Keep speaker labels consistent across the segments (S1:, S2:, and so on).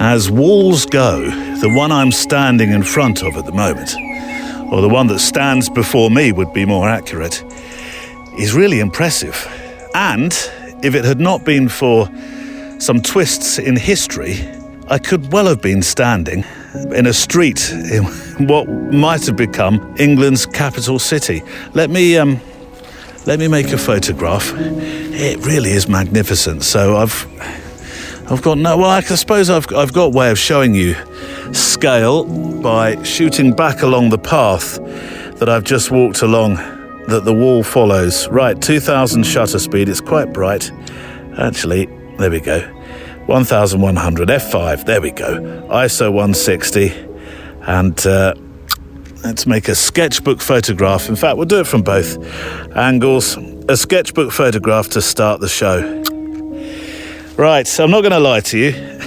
S1: As walls go, the one I'm standing in front of at the moment, or the one that stands before me would be more accurate, is really impressive. And if it had not been for some twists in history, I could well have been standing in a street in what might have become England's capital city. Let me make a photograph. It really is magnificent. So I've got no. Well, I suppose I've got a way of showing you scale by shooting back along the path that I've just walked along, that the wall follows. Right, 2000 shutter speed. It's quite bright. Actually, there we go. 1100 f5. There we go. ISO 160, and let's make a sketchbook photograph. In fact, we'll do it from both angles. A sketchbook photograph to start the show. Right, so I'm not going to lie to you.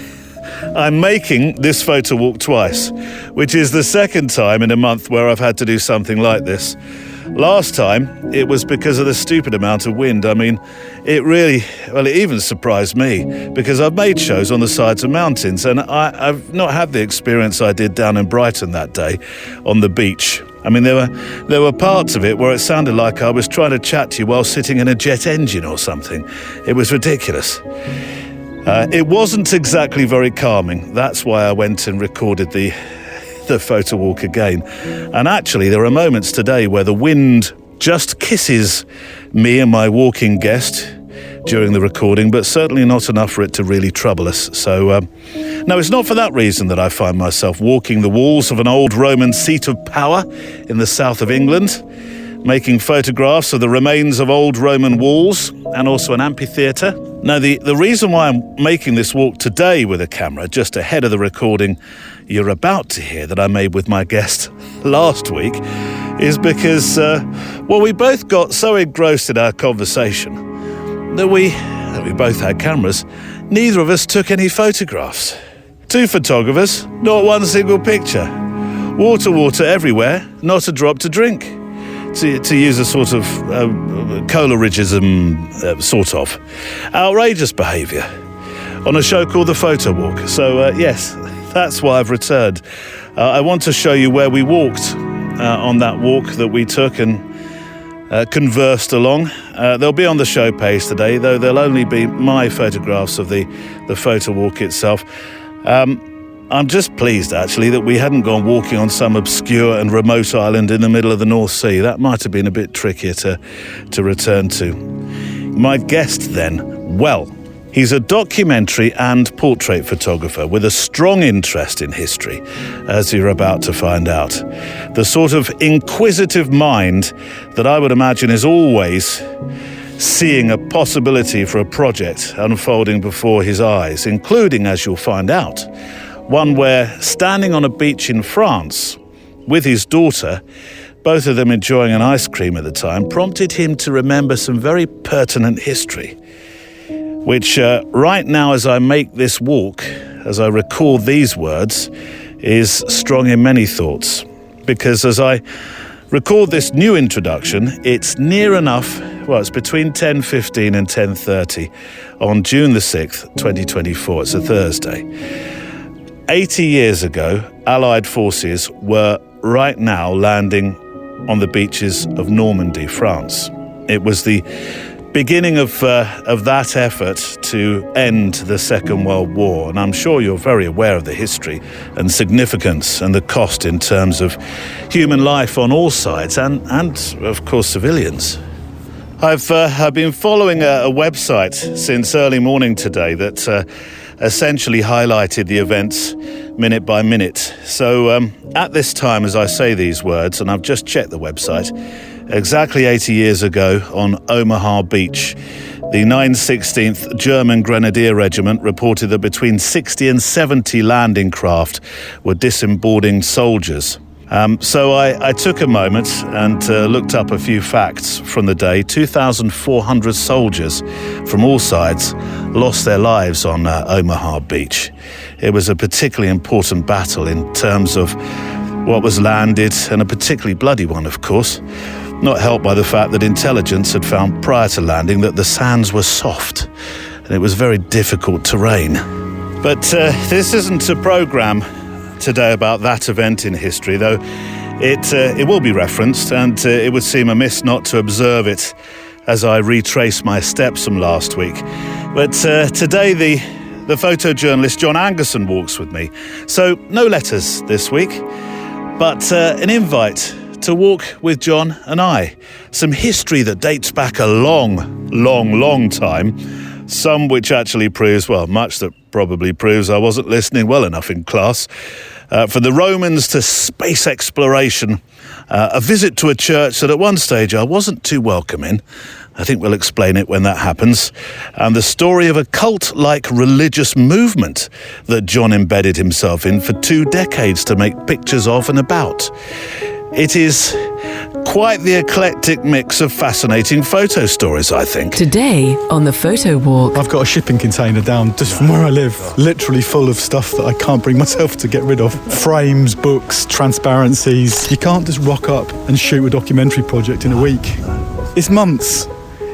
S1: I'm making this photo walk twice, which is the second time in a month where I've had to do something like this. Last time, it was because of the stupid amount of wind. I mean, it even surprised me, because I've made shows on the sides of mountains, and I've not had the experience I did down in Brighton that day on the beach. I mean, there were parts of it where it sounded like I was trying to chat to you while sitting in a jet engine or something. It was ridiculous. It wasn't exactly very calming. That's why I went and recorded the photo walk again. And actually, there are moments today where the wind just kisses me and my walking guest during the recording, but certainly not enough for it to really trouble us. So, no, it's not for that reason that I find myself walking the walls of an old Roman seat of power in the south of England, making photographs of the remains of old Roman walls and also an amphitheatre. Now, the reason why I'm making this walk today with a camera, just ahead of the recording you're about to hear that I made with my guest last week, is because, we both got so engrossed in our conversation that we both had cameras. Neither of us took any photographs. Two photographers, not one single picture. Water everywhere, not a drop to drink. To use a sort of Coleridgeism sort of outrageous behaviour on a show called The Photowalk. So yes, that's why I've returned. I want to show you where we walked on that walk that we took and conversed along. They'll be on the show page today, though they'll only be my photographs of the Photowalk itself. I'm just pleased, actually, that we hadn't gone walking on some obscure and remote island in the middle of the North Sea. That might have been a bit trickier to return to. My guest, then, well, he's a documentary and portrait photographer with a strong interest in history, as you're about to find out. The sort of inquisitive mind that I would imagine is always seeing a possibility for a project unfolding before his eyes, including, as you'll find out, one where, standing on a beach in France with his daughter, both of them enjoying an ice cream at the time, prompted him to remember some very pertinent history, which right now, as I make this walk, as I record these words, is strong in many thoughts. Because as I record this new introduction, it's near enough, it's between 10:15 and 10:30 on June the 6th, 2024. It's a Thursday. 80 years ago, Allied forces were right now landing on the beaches of Normandy, France. It was the beginning of that effort to end the Second World War, and I'm sure you're very aware of the history and significance and the cost in terms of human life on all sides and of course, civilians. I've been following a website since early morning today that essentially highlighted the events minute by minute. So at this time, as I say these words, and I've just checked the website, exactly 80 years ago on Omaha Beach, the 916th German Grenadier Regiment reported that between 60 and 70 landing craft were disemboarding soldiers. So I took a moment and looked up a few facts from the day. 2,400 soldiers from all sides lost their lives on Omaha Beach. It was a particularly important battle in terms of what was landed, and a particularly bloody one, of course, not helped by the fact that intelligence had found prior to landing that the sands were soft and it was very difficult terrain. But this isn't a programme today about that event in history, though it will be referenced, and it would seem amiss not to observe it as I retrace my steps from last week. But today the photojournalist John Angerson walks with me. So no letters this week, but an invite to walk with John and I. Some history that dates back a long time. Some which actually proves, well, much that probably proves I wasn't listening well enough in class. From the Romans to space exploration, a visit to a church that at one stage I wasn't too welcome in. I think we'll explain it when that happens. And the story of a cult-like religious movement that John embedded himself in for 2 decades to make pictures of and about. It is quite the eclectic mix of fascinating photo stories, I think.
S2: Today on the Photowalk.
S3: I've got a shipping container down just from where I live, literally full of stuff that I can't bring myself to get rid of. Frames, books, transparencies. You can't just rock up and shoot a documentary project in a week. It's months.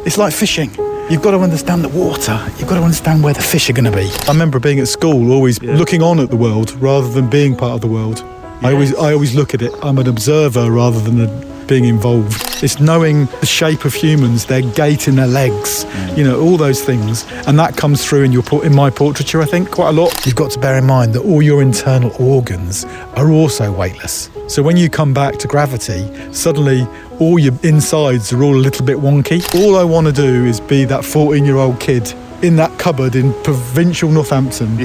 S3: It's like fishing. You've got to understand the water. You've got to understand where the fish are going to be. I remember being at school, always looking on at the world rather than being part of the world. Yes. I always look at it. I'm an observer rather than being involved. It's knowing the shape of humans, their gait in their legs, all those things. And that comes through in my portraiture, I think, quite a lot. You've got to bear in mind that all your internal organs are also weightless. So when you come back to gravity, suddenly all your insides are all a little bit wonky. All I want to do is be that 14-year-old kid in that cupboard in provincial Northampton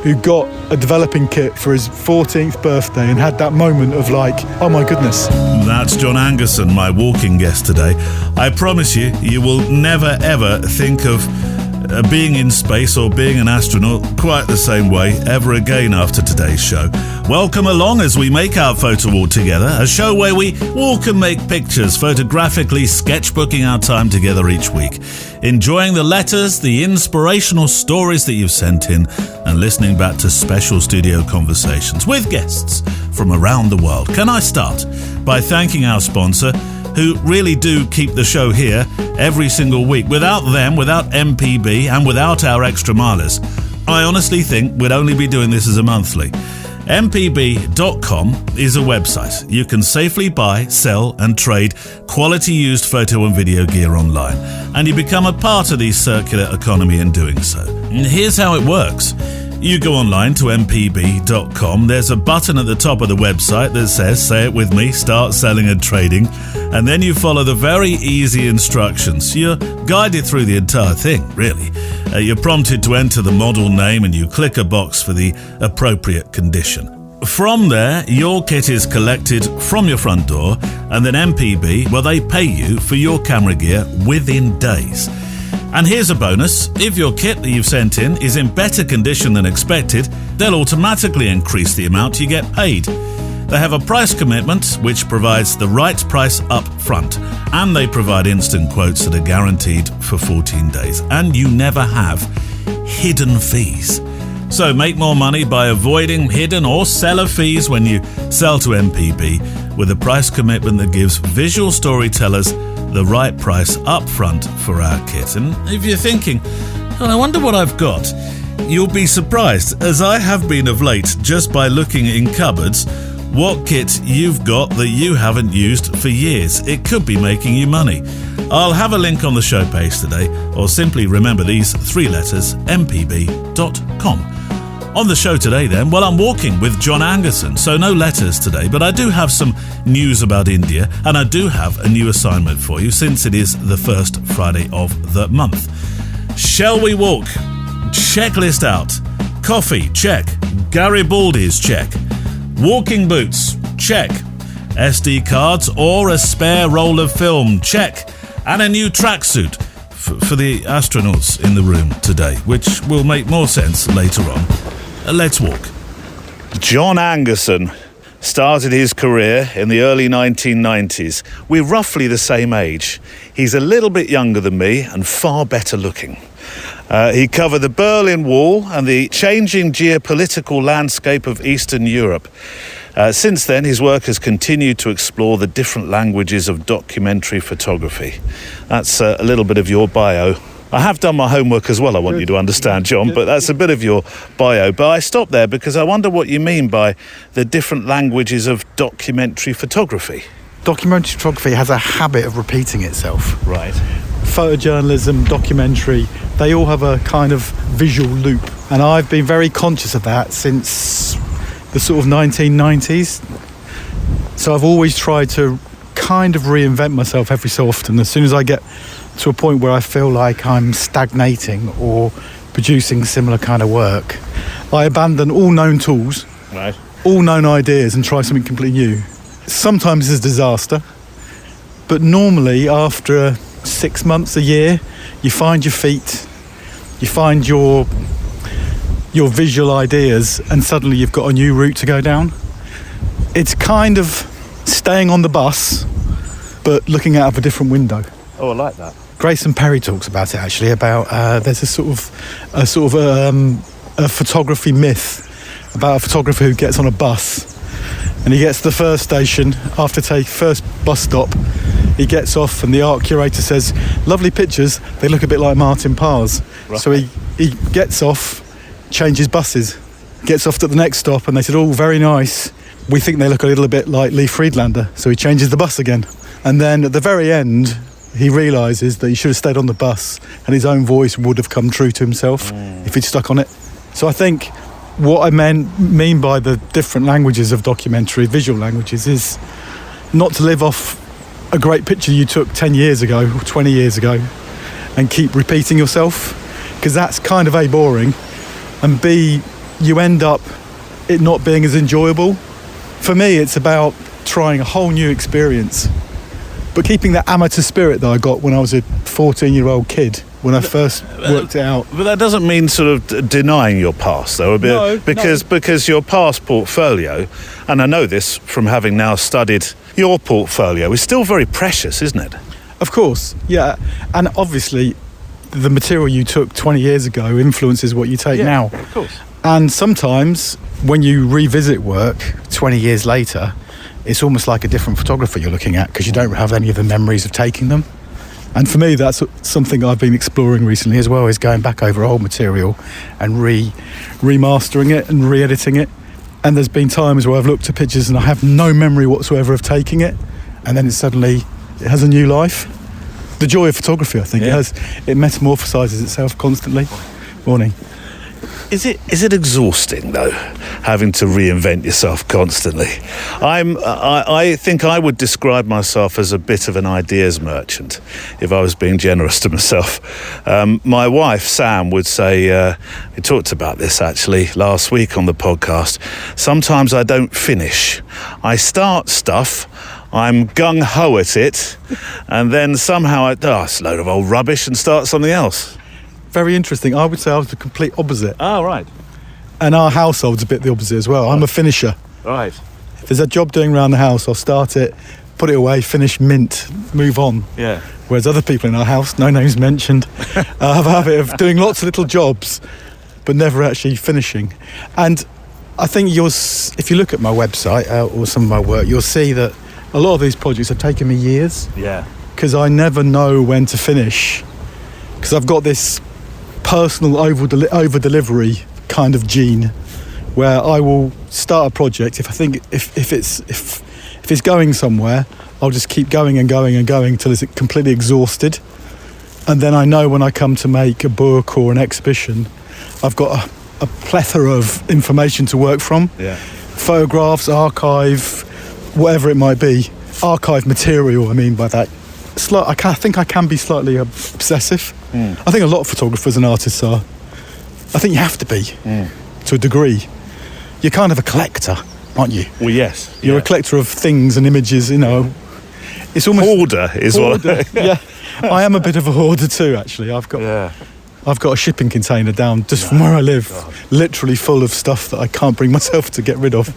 S3: who got a developing kit for his 14th birthday and had that moment of like, oh my goodness.
S1: That's John Angerson, my walking guest today. I promise you will never ever think of being in space or being an astronaut quite the same way ever again after today's show. Welcome along as we make our photo walk together, a show where we walk and make pictures, photographically sketchbooking our time together each week, enjoying the letters, the inspirational stories that you've sent in, and listening back to special studio conversations with guests from around the world. Can I start by thanking our sponsor, who really do keep the show here every single week. Without them, without MPB, and without our extra milers, I honestly think we'd only be doing this as a monthly. MPB.com is a website. You can safely buy, sell and trade quality used photo and video gear online, and you become a part of the circular economy in doing so. And here's how it works. You go online to mpb.com. There's a button at the top of the website that says, say it with me, start selling and trading. And then you follow the very easy instructions. You're guided through the entire thing, really. You're prompted to enter the model name and you click a box for the appropriate condition. From there, your kit is collected from your front door, and then MPB, well, they pay you for your camera gear within days. And here's a bonus. If your kit that you've sent in is in better condition than expected, they'll automatically increase the amount you get paid. They have a price commitment which provides the right price up front, and they provide instant quotes that are guaranteed for 14 days. And you never have hidden fees. So make more money by avoiding hidden or seller fees when you sell to MPB with a price commitment that gives visual storytellers the right price up front for our kit. And if you're thinking, oh, I wonder what I've got, you'll be surprised, as I have been of late, just by looking in cupboards, what kit you've got that you haven't used for years. It could be making you money. I'll have a link on the show page today, or simply remember these 3 letters, mpb.com. On the show today then, well, I'm walking with John Angerson, so no letters today, but I do have some news about India, and I do have a new assignment for you since it is the first Friday of the month. Shall we walk? Checklist out. Coffee, check. Garibaldi's, check. Walking boots, check. SD cards or a spare roll of film, check. And a new tracksuit for the astronauts in the room today, which will make more sense later on. Let's walk. John Angerson started his career in the early 1990s. We're roughly the same age. He's a little bit younger than me and far better looking. He covered the Berlin Wall and the changing geopolitical landscape of Eastern Europe. Since then, his work has continued to explore the different languages of documentary photography. That's a little bit of your bio. I have done my homework as well, I want you to understand, John, but that's a bit of your bio. But I stopped there because I wonder what you mean by the different languages of documentary photography.
S3: Documentary photography has a habit of repeating itself.
S1: Right.
S3: Photojournalism, documentary, they all have a kind of visual loop. And I've been very conscious of that since the sort of 1990s. So I've always tried to kind of reinvent myself every so often. As soon as I get to a point where I feel like I'm stagnating or producing similar kind of work, I abandon all known tools,
S1: Right.
S3: all known ideas, and try something completely new. Sometimes it's a disaster, but normally after 6 months, a year, you find your feet, you find your visual ideas, and suddenly you've got a new route to go down. It's kind of staying on the bus, but looking out of a different window.
S1: Oh, I like that.
S3: Grayson Perry talks about it actually. About there's a photography myth about a photographer who gets on a bus, and he gets to the first station after first bus stop. He gets off, and the art curator says, "Lovely pictures. They look a bit like Martin Parr's."
S1: Right.
S3: So he gets off, changes buses, gets off at the next stop, and they said, "Oh, very nice. We think they look a little bit like Lee Friedlander." So he changes the bus again, and then at the very end, he realises that he should have stayed on the bus, and his own voice would have come true to himself if he'd stuck on it. So I think what I mean by the different languages of documentary, visual languages, is not to live off a great picture you took 10 years ago or 20 years ago and keep repeating yourself, because that's kind of A, boring, and B, you end up it not being as enjoyable. For me, it's about trying a whole new experience, but keeping that amateur spirit that I got when I was a 14-year-old kid, when I first worked it out.
S1: But that doesn't mean sort of denying your past, though, a bit,
S3: No.
S1: because your past portfolio, and I know this from having now studied your portfolio, is still very precious, isn't it?
S3: Of course, yeah. And obviously, the material you took 20 years ago influences what you take now.
S1: Of course.
S3: And sometimes, when you revisit work 20 years later, it's almost like a different photographer you're looking at, because you don't have any of the memories of taking them. And for me, that's something I've been exploring recently as well, is going back over old material and remastering it and re-editing it. And there's been times where I've looked at pictures and I have no memory whatsoever of taking it, and then it has a new life. The joy of photography, I think.
S1: Yeah.
S3: It metamorphosises itself constantly. Morning.
S1: Is it exhausting, though, having to reinvent yourself constantly? I think I would describe myself as a bit of an ideas merchant, if I was being generous to myself. My wife, Sam, would say, we talked about this actually last week on the podcast, sometimes I don't finish. I start stuff, I'm gung-ho at it, and then somehow it's a load of old rubbish, and start something else.
S3: Very interesting. I would say I was the complete opposite.
S1: Oh, right.
S3: And our household's a bit the opposite as well. I'm a finisher.
S1: Right.
S3: If there's a job doing around the house, I'll start it, put it away, finish, mint, move on.
S1: Yeah.
S3: Whereas other people in our house, no names mentioned, have a habit of doing lots of little jobs, but never actually finishing. And I think if you look at my website or some of my work, you'll see that a lot of these projects have taken me years.
S1: Yeah.
S3: Because I never know when to finish. Because I've got this personal over-delivery kind of gene, where I will start a project if I think if it's going somewhere, I'll just keep going and going and going till it's completely exhausted, and then I know when I come to make a book or an exhibition, I've got a plethora of information to work from.
S1: Yeah.
S3: Photographs, archive, whatever it might be, archive material. I mean by that. I think I can be slightly obsessive. I think a lot of photographers and artists are. I think you have to be, to a degree. You're kind of a collector, aren't you?
S1: Well, yes.
S3: You're a collector of things and images, you know. It's almost...
S1: Hoarder is
S3: hoarder.
S1: what...
S3: Yeah. I am a bit of a hoarder too, actually. I've got a shipping container down just from where I live, literally full of stuff that I can't bring myself to get rid of.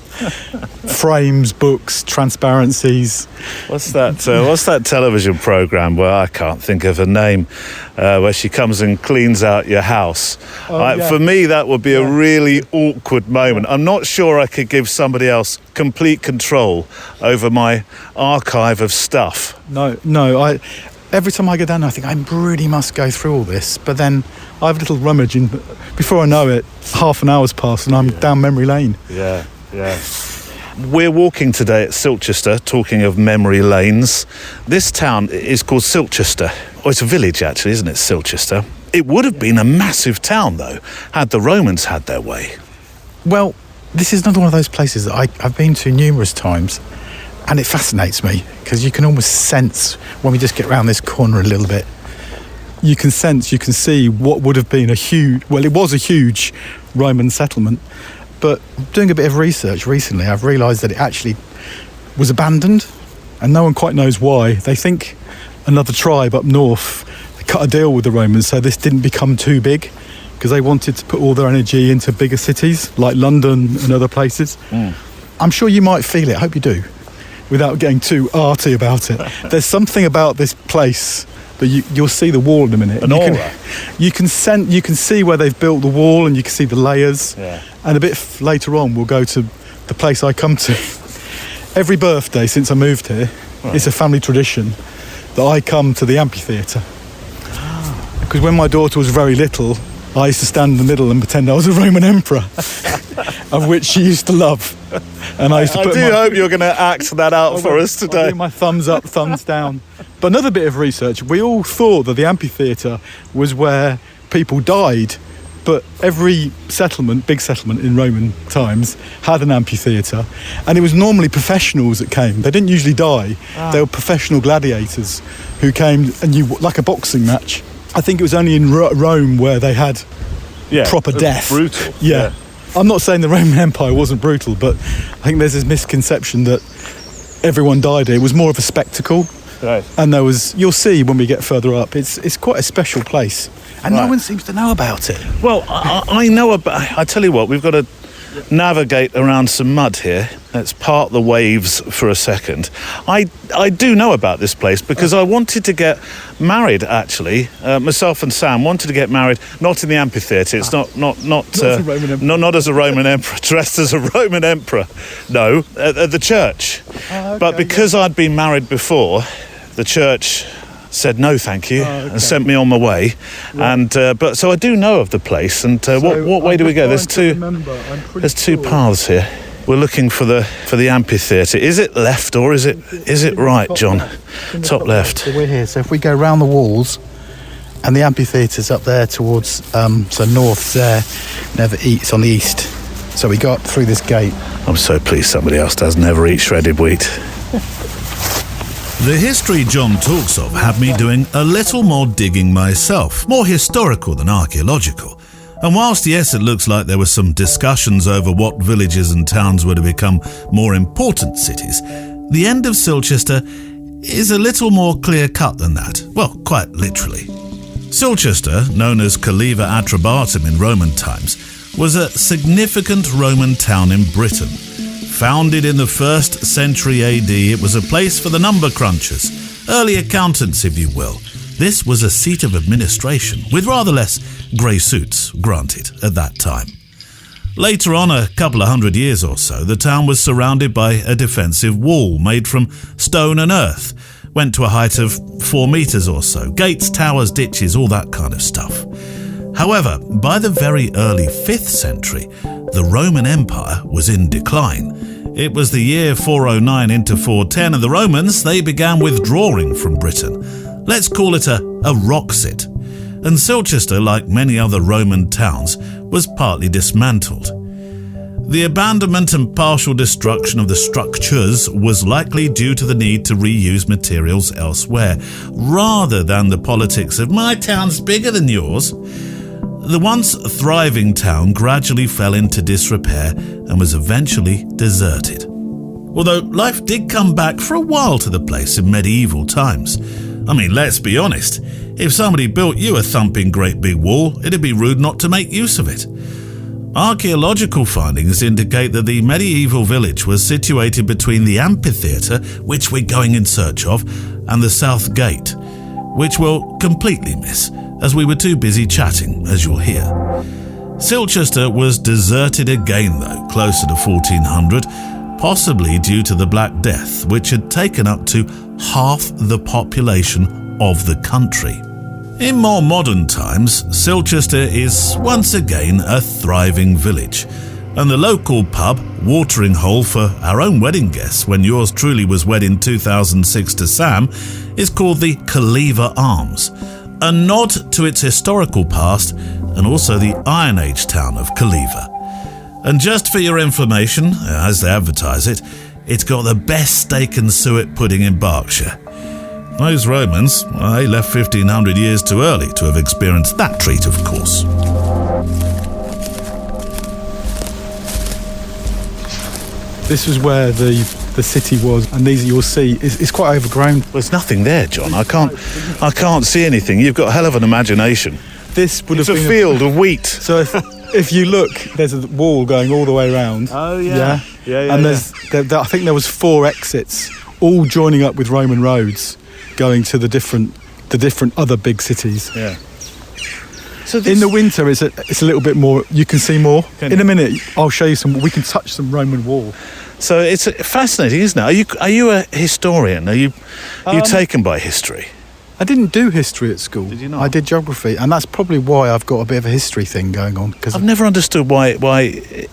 S3: Frames, books, transparencies.
S1: What's that television programme where I can't think of a name, where she comes and cleans out your house? For me, that would be a really awkward moment. I'm not sure I could give somebody else complete control over my archive of stuff.
S3: No. every time I go down there, I think I really must go through all this. But then I have a little rummage, and before I know it, half an hour's passed and I'm down memory lane.
S1: Yeah. We're walking today at Silchester, talking of memory lanes. This town is called Silchester. Oh, it's a village, actually, isn't it, Silchester? It would have been a massive town, though, had the Romans had their way.
S3: Well, this is another one of those places that I've been to numerous times, and it fascinates me because you can almost sense when we just get around this corner a little bit. You can see what would have been it was a huge Roman settlement. But doing a bit of research recently, I've realised that it actually was abandoned, and no one quite knows why. They think another tribe up north cut a deal with the Romans so this didn't become too big, because they wanted to put all their energy into bigger cities like London and other places. I'm sure you might feel it, I hope you do, without getting too arty about it. There's something about this place that you'll see the wall in a minute.
S1: An aura.
S3: You can see where they've built the wall, and you can see the layers.
S1: Yeah.
S3: And a bit later on, we'll go to the place I come to. Every birthday since I moved here, it's a family tradition that I come to the amphitheatre. Because when my daughter was very little, I used to stand in the middle and pretend I was a Roman emperor, of which she used to love. And I
S1: hope you're going to act that out for us today.
S3: I'll do my thumbs up, thumbs down. But another bit of research, we all thought that the amphitheatre was where people died, but every big settlement in Roman times, had an amphitheatre, and it was normally professionals that came. They didn't usually die. They were professional gladiators who came, and like a boxing match. I think it was only in Rome where they had proper death.
S1: Brutal.
S3: Yeah. I'm not saying the Roman Empire wasn't brutal, but I think there's this misconception that everyone died here. It was more of a spectacle.
S1: Right.
S3: And you'll see when we get further up, it's quite a special place. And no one seems to know about it.
S1: Well, I know about... I tell you what, we've got to navigate around some mud here. Let's part the waves for a second. I do know about this place because I wanted to get married, actually. Myself and Sam wanted to get married, not in the amphitheatre. It's not as a Roman emperor, dressed as a Roman emperor. No, at the church.
S3: Okay,
S1: but because I'd been married before, the church said no thank you and sent me on my way. And but so I do know of the place. And what way do we go? There's two paths here. We're looking for the amphitheatre. Is it left or is it right, John? Top left.
S3: So we're here. So if we go round the walls, and the amphitheatre's up there towards so north there, it's on the east. So we go up through this gate.
S1: I'm so pleased somebody else does never eat shredded wheat.
S4: The history John talks of had me doing a little more digging myself, more historical than archaeological. And whilst yes, it looks like there were some discussions over what villages and towns were to become more important cities, the end of Silchester is a little more clear-cut than that. Well, quite literally. Silchester, known as Caliva Atrabatum in Roman times, was a significant Roman town in Britain. Founded in the 1st century AD, it was a place for the number crunchers, early accountants if you will. This was a seat of administration, with rather less grey suits, granted, at that time. Later on, a couple of hundred years or so, the town was surrounded by a defensive wall made from stone and earth. Went to a height of 4 metres or so, gates, towers, ditches, all that kind of stuff. However, by the very early 5th century, the Roman Empire was in decline. It was the year 409 into 410, and the Romans, they began withdrawing from Britain. Let's call it a Roxit. And Silchester, like many other Roman towns, was partly dismantled. The abandonment and partial destruction of the structures was likely due to the need to reuse materials elsewhere, rather than the politics of my town's bigger than yours. The once thriving town gradually fell into disrepair and was eventually deserted. Although life did come back for a while to the place in medieval times. I mean, let's be honest, if somebody built you a thumping great big wall, it'd be rude not to make use of it. Archaeological findings indicate that the medieval village was situated between the amphitheatre, which we're going in search of, and the south gate, which we'll completely miss, as we were too busy chatting, as you'll hear. Silchester was deserted again, though, closer to 1400, possibly due to the Black Death, which had taken up to half the population of the country. In more modern times, Silchester is once again a thriving village, and the local pub, watering hole for our own wedding guests when yours truly was wed in 2006 to Sam, is called the Caliver Arms, a nod to its historical past and also the Iron Age town of Caliver. And just for your information, as they advertise it, it's got the best steak and suet pudding in Berkshire. Those Romans, they left 1500 years too early to have experienced that treat, of course.
S3: This was where the city was, and these you'll see is quite overgrown.
S1: There's nothing there, John. I can't see anything. You've got a hell of an imagination.
S3: This would
S1: It's
S3: have
S1: a
S3: been
S1: field of wheat.
S3: So if you look, there's a wall going all the way around.
S1: Oh yeah.
S3: And I think there was 4 exits, all joining up with Roman roads, going to the different other big cities.
S1: Yeah. So
S3: In the winter, it's a little bit more. You can see more. In a minute, I'll show you some. We can touch some Roman wall.
S1: So it's fascinating, isn't it? Are you a historian? Are you taken by history?
S3: I didn't do history at school.
S1: Did you not?
S3: I did geography, and that's probably why I've got a bit of a history thing going on. Because
S1: I've never understood why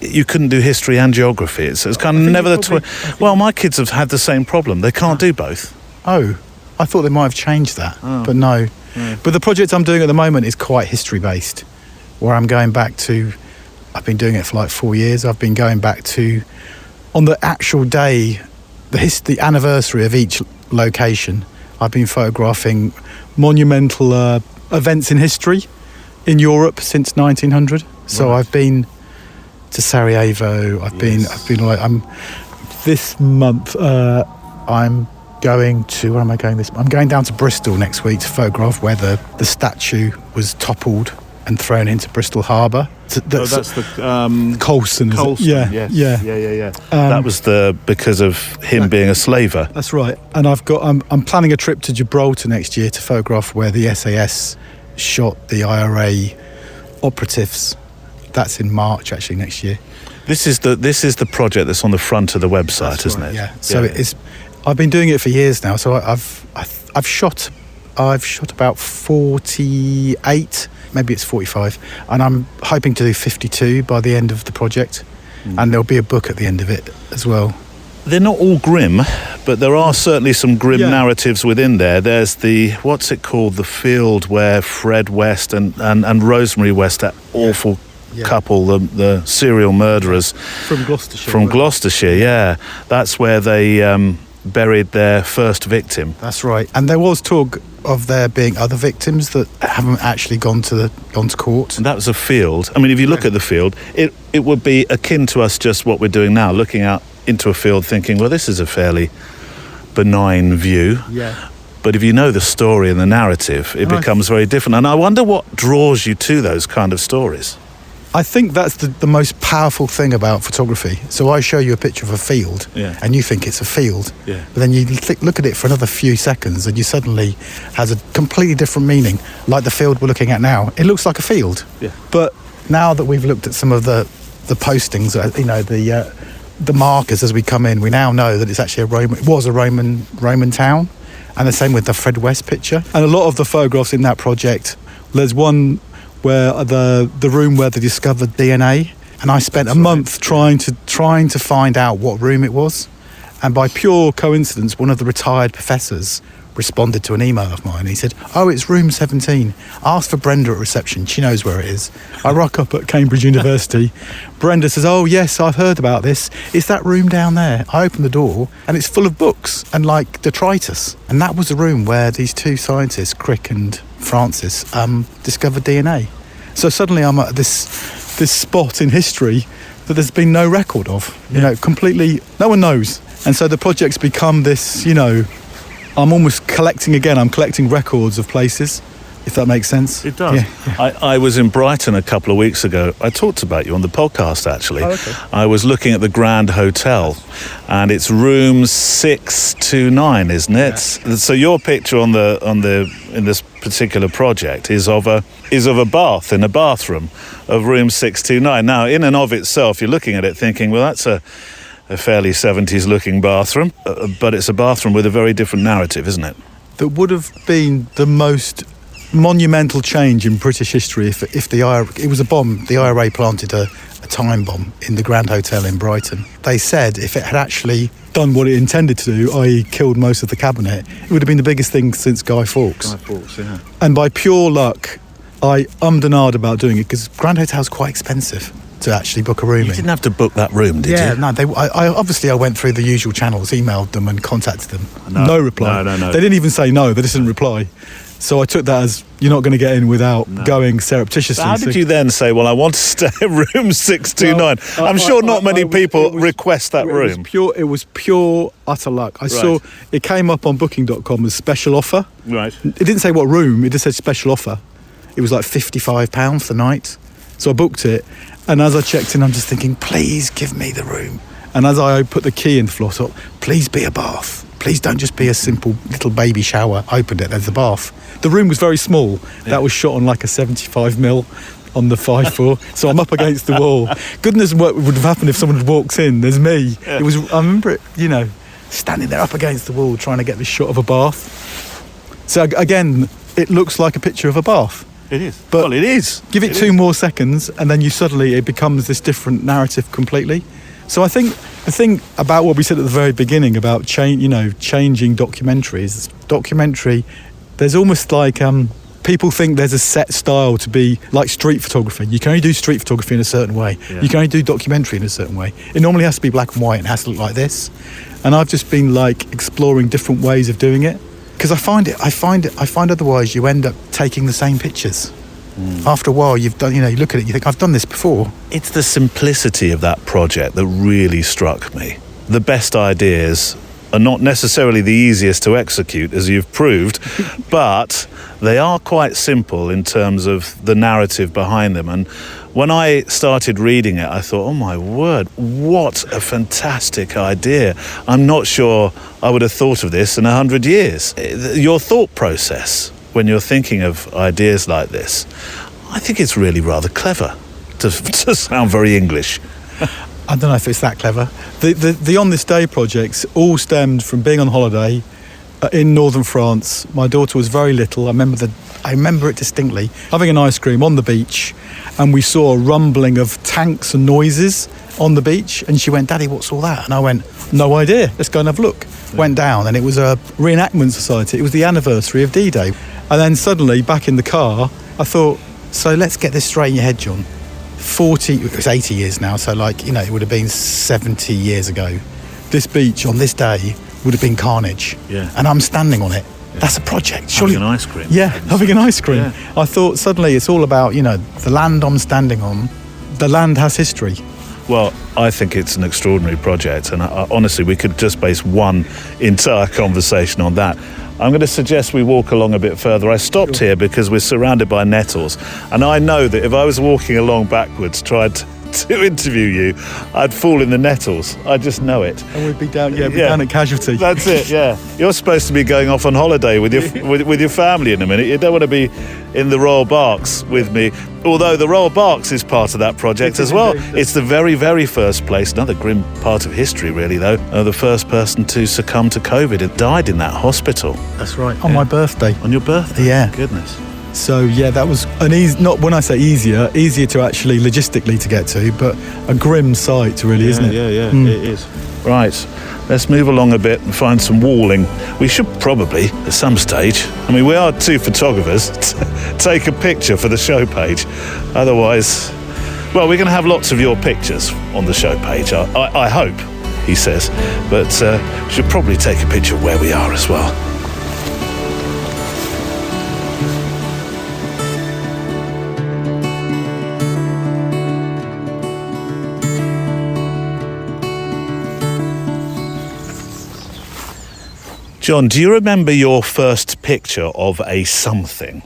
S1: you couldn't do history and geography. It's kind of never Well, my kids have had the same problem. They can't do both.
S3: Oh, I thought they might have changed that, but no. But the project I'm doing at the moment is quite history based, where I'm going back to. I've been doing it for like 4 years. I've been going back to, on the actual day, the anniversary of each location. I've been photographing monumental events in history in Europe since 1900. So
S1: Right.
S3: I've been to Sarajevo. I've been this month. I'm going to. Where am I going this? I'm going down to Bristol next week to photograph where the statue was toppled and thrown into Bristol Harbour.
S1: That's the
S3: Colston. Is it?
S1: Colston.
S3: Yeah.
S1: Yeah. That was because of him being a slaver.
S3: That's right. And I'm planning a trip to Gibraltar next year to photograph where the SAS shot the IRA operatives. That's in March actually next year.
S1: This is the project that's on the front of the website, isn't it?
S3: Yeah. So it's. I've been doing it for years now. So I've shot about 48. Maybe it's 45, and I'm hoping to do 52 by the end of the project, and there'll be a book at the end of it as well.
S1: They're not all grim, but there are certainly some grim narratives within there. There's the, what's it called, the field where Fred West and Rosemary West, that awful couple, the serial murderers.
S3: From Gloucestershire.
S1: From Gloucestershire, yeah. That's where they buried their first victim.
S3: That's right. And there was talk of there being other victims that haven't actually gone to court.
S1: And that was a field. I mean, if you look at the field, it would be akin to us just what we're doing now, looking out into a field thinking, well, this is a fairly benign view.
S3: Yeah.
S1: But if you know the story and the narrative, it becomes very different. And I wonder what draws you to those kind of stories.
S3: I think that's the most powerful thing about photography. So I show you a picture of a field, and you think it's a field.
S1: Yeah.
S3: But then you look at it for another few seconds, and you suddenly has a completely different meaning. Like the field we're looking at now, it looks like a field.
S1: Yeah.
S3: But now that we've looked at some of the postings, the markers as we come in, we now know that it's actually it was a Roman town, and the same with the Fred West picture. And a lot of the photographs in that project, there's one where the room where they discovered DNA, and I spent a month trying to find out what room it was, and by pure coincidence, one of the retired professors responded to an email of mine. He said, "Oh, it's room 17. Ask for Brenda at reception. She knows where it is." I rock up at Cambridge University. Brenda says, "Oh yes, I've heard about this. It's that room down there." I open the door, and it's full of books and like detritus, and that was the room where these two scientists, Crick and Francis, discovered DNA. So suddenly I'm at this spot in history that there's been no record of. Completely, no one knows. And so the project's become this, I'm almost collecting again. I'm collecting records of places, if that makes sense.
S1: It does. Yeah. I was in Brighton a couple of weeks ago. I talked about you on the podcast, actually.
S3: Oh, okay.
S1: I was looking at the Grand Hotel, and it's room 629, isn't it? Yeah. So your picture in this particular project is of a bath in a bathroom of room 629. Now, in and of itself, you're looking at it thinking, well, that's a fairly 70s looking bathroom, but it's a bathroom with a very different narrative, isn't it?
S3: that would have been the most monumental change in British history if the IRA, it was a bomb. The IRA planted a time bomb in the Grand Hotel in Brighton. They said if it had actually done what it intended to do, i.e. killed most of the cabinet, it would have been the biggest thing since Guy Fawkes.
S1: Guy Fawkes, yeah.
S3: And by pure luck, I ummed and ahed about doing it because Grand Hotel's quite expensive to actually book a room in.
S1: You didn't have to book that room, did you?
S3: Yeah, no. I went through the usual channels, emailed them and contacted them. No reply.
S1: No.
S3: They didn't even say no. They just didn't reply. So I took that as you're not going to get in without going surreptitiously.
S1: So how did you then say, well, I want to stay in room 629?
S3: Well,
S1: I'm sure not many people request that room.
S3: It was pure utter luck. I saw it came up on booking.com as special offer.
S1: Right.
S3: It didn't say what room, it just said special offer. It was like £55 the night. So I booked it, and as I checked in, I'm just thinking, please give me the room. And as I put the key in the floor, I thought, please be a bath. Please don't just be a simple little baby shower. Opened it, there's the bath. The room was very small. Yeah. That was shot on like a 75mm on the 5 floor. So I'm up against the wall. Goodness, what would have happened if someone had walked in? There's me. Yeah. It was. I remember it, standing there up against the wall trying to get this shot of a bath. So again, it looks like a picture of a bath.
S1: It is.
S3: But
S1: well, it is.
S3: Give it 2 more seconds, and then it becomes this different narrative completely. So I think the thing about what we said at the very beginning about changing documentaries. Documentary, there's almost like people think there's a set style to be like street photography. You can only do street photography in a certain way. Yeah. You can only do documentary in a certain way. It normally has to be black and white and has to look like this. And I've just been like exploring different ways of doing it. Because I find otherwise you end up taking the same pictures. After a while, you've done, you look at it, you think, I've done this before.
S1: It's the simplicity of that project that really struck me. The best ideas are not necessarily the easiest to execute, as you've proved, but they are quite simple in terms of the narrative behind them. And when I started reading it, I thought, oh my word, what a fantastic idea. I'm not sure I would have thought of this in 100 years. Your thought process when you're thinking of ideas like this, I think it's really rather clever, to sound very English.
S3: I don't know if it's that clever. The On This Day projects all stemmed from being on holiday in northern France. My daughter was very little. I remember it distinctly. Having an ice cream on the beach, and we saw a rumbling of tanks and noises on the beach. And she went, "Daddy, what's all that?" And I went, "No idea. Let's go and have a look." Yeah. Went down, and it was a reenactment society. It was the anniversary of D-Day. And then suddenly, back in the car, I thought, so let's get this straight in your head, John. It was 80 years now, so it would have been 70 years ago. This beach on this day would have been carnage. Yeah. And I'm standing on it. Yeah. That's a project. Surely,
S1: having an ice cream.
S3: Yeah, having an ice cream. Yeah. I thought suddenly it's all about, the land I'm standing on. The land has history.
S1: Well, I think it's an extraordinary project, and honestly, we could just base one entire conversation on that. I'm going to suggest we walk along a bit further. I stopped here because we're surrounded by nettles, and I know that if I was walking along backwards, tried to interview you, I'd fall in the nettles. I just know it.
S3: And we'd be down, down at Casualty.
S1: That's it. Yeah, you're supposed to be going off on holiday with your with your family in a minute. You don't want to be in the Royal Barks with me. Although the Royal Barks is part of that project as well. It's the very, very first place. Another grim part of history, really, though. The first person to succumb to COVID and died in that hospital.
S3: That's right. On my birthday.
S1: On your birthday?
S3: Yeah.
S1: Goodness.
S3: So that was an not when I say easier to actually logistically to get to, but a grim sight, really, isn't it?
S1: Yeah, it is. Right, let's move along a bit and find some walling. We should probably, at some stage, we are 2 photographers, take a picture for the show page. Otherwise, well, we're going to have lots of your pictures on the show page, I hope, he says. But we should probably take a picture of where we are as well. John, do you remember your first picture of a something?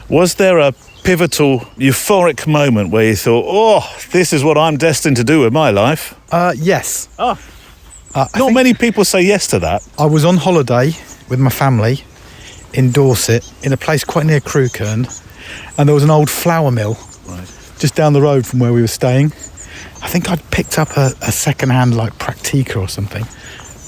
S1: Was there a pivotal, euphoric moment where you thought, oh, this is what I'm destined to do with my life?
S3: Yes.
S1: Not many people say yes to that.
S3: I was on holiday with my family in Dorset, in a place quite near Crewkerne, and there was an old flour mill just down the road from where we were staying. I think I'd picked up a second-hand, Praktika or something.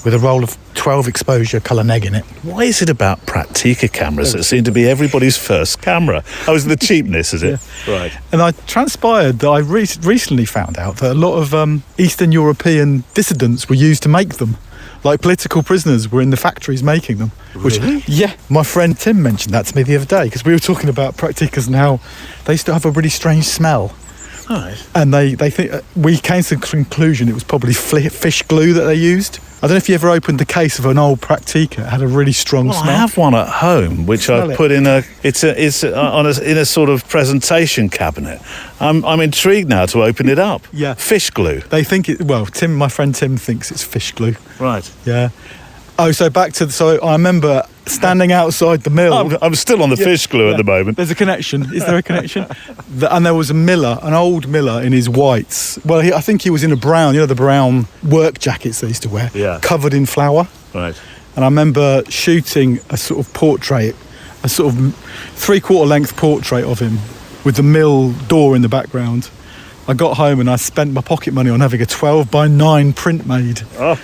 S3: with a roll of 12 exposure colour neg in it.
S1: Why is it about Praktika cameras that seem to be everybody's first camera? Oh, is it the cheapness, is it?
S3: Yeah.
S1: Right.
S3: And I transpired that I recently found out that a lot of Eastern European dissidents were used to make them. Like political prisoners were in the factories making them.
S1: Really?
S3: Yeah. My friend Tim mentioned that to me the other day because we were talking about Praktikas and how they used to have a really strange smell.
S1: Right.
S3: And they think we came to the conclusion it was probably fish glue that they used. I don't know if you ever opened the case of an old Praktika. It had a really strong smell.
S1: I have one at home, which I put in in a sort of presentation cabinet. I'm intrigued now to open it up.
S3: Yeah.
S1: Fish glue.
S3: They think my friend Tim thinks it's fish glue.
S1: Right.
S3: Yeah. Oh, so I remember standing outside the mill.
S1: I'm still on the fish glue at the moment.
S3: There's a connection. Is there a connection? And there was an old miller in his whites. Well, I think he was in a brown, the brown work jackets they used to wear, covered in flour.
S1: Right.
S3: And I remember shooting a sort of portrait, a sort of 3/4 length portrait of him with the mill door in the background. I got home and I spent my pocket money on having a 12:9 print made.
S1: Oh.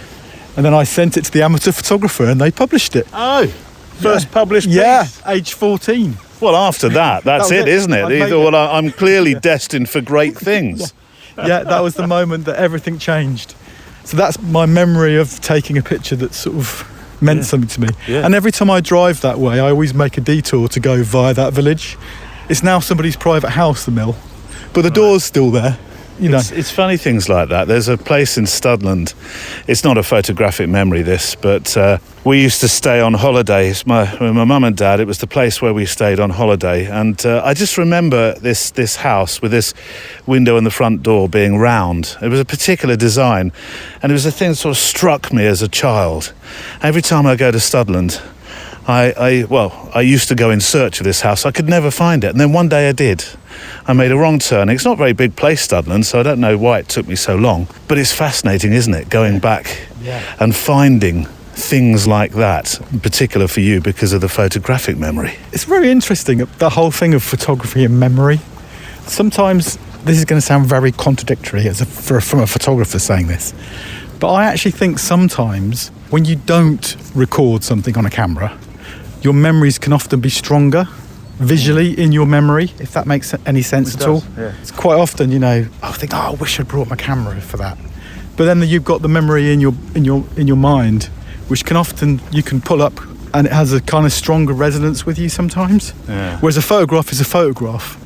S3: And then I sent it to the amateur photographer and they published it.
S1: Oh, first published piece?
S3: Yeah, age 14.
S1: Well, after that's
S3: That was
S1: it, isn't it?
S3: I
S1: He
S3: made
S1: thought,
S3: it.
S1: well, I'm clearly destined for great things.
S3: Yeah, that was the moment that everything changed. So that's my memory of taking a picture that sort of meant something to me.
S1: Yeah.
S3: And every time I drive that way, I always make a detour to go via that village. It's now somebody's private house, the mill, but the door's still there.
S1: It's funny things like that. There's a place in Studland. It's not a photographic memory, this, but we used to stay on holidays. My mum and dad, it was the place where we stayed on holiday. And I just remember this house with this window and the front door being round. It was a particular design. And it was a thing that sort of struck me as a child. Every time I go to Studland, I used to go in search of this house. I could never find it. And then one day I did. I made a wrong turn. It's not a very big place, Studland, so I don't know why it took me so long. But it's fascinating, isn't it? Going back and finding things like that, in particular for you because of the photographic memory.
S3: It's very interesting, the whole thing of photography and memory. Sometimes this is going to sound very contradictory from a photographer saying this, but I actually think sometimes when you don't record something on a camera, your memories can often be stronger visually in your memory, if that makes any sense at all.
S1: Yeah.
S3: It's quite often, I think, I wish I'd brought my camera for that. But then you've got the memory in your mind, which can often you can pull up, and it has a kind of stronger resonance with you sometimes.
S1: Yeah.
S3: Whereas a photograph is a photograph,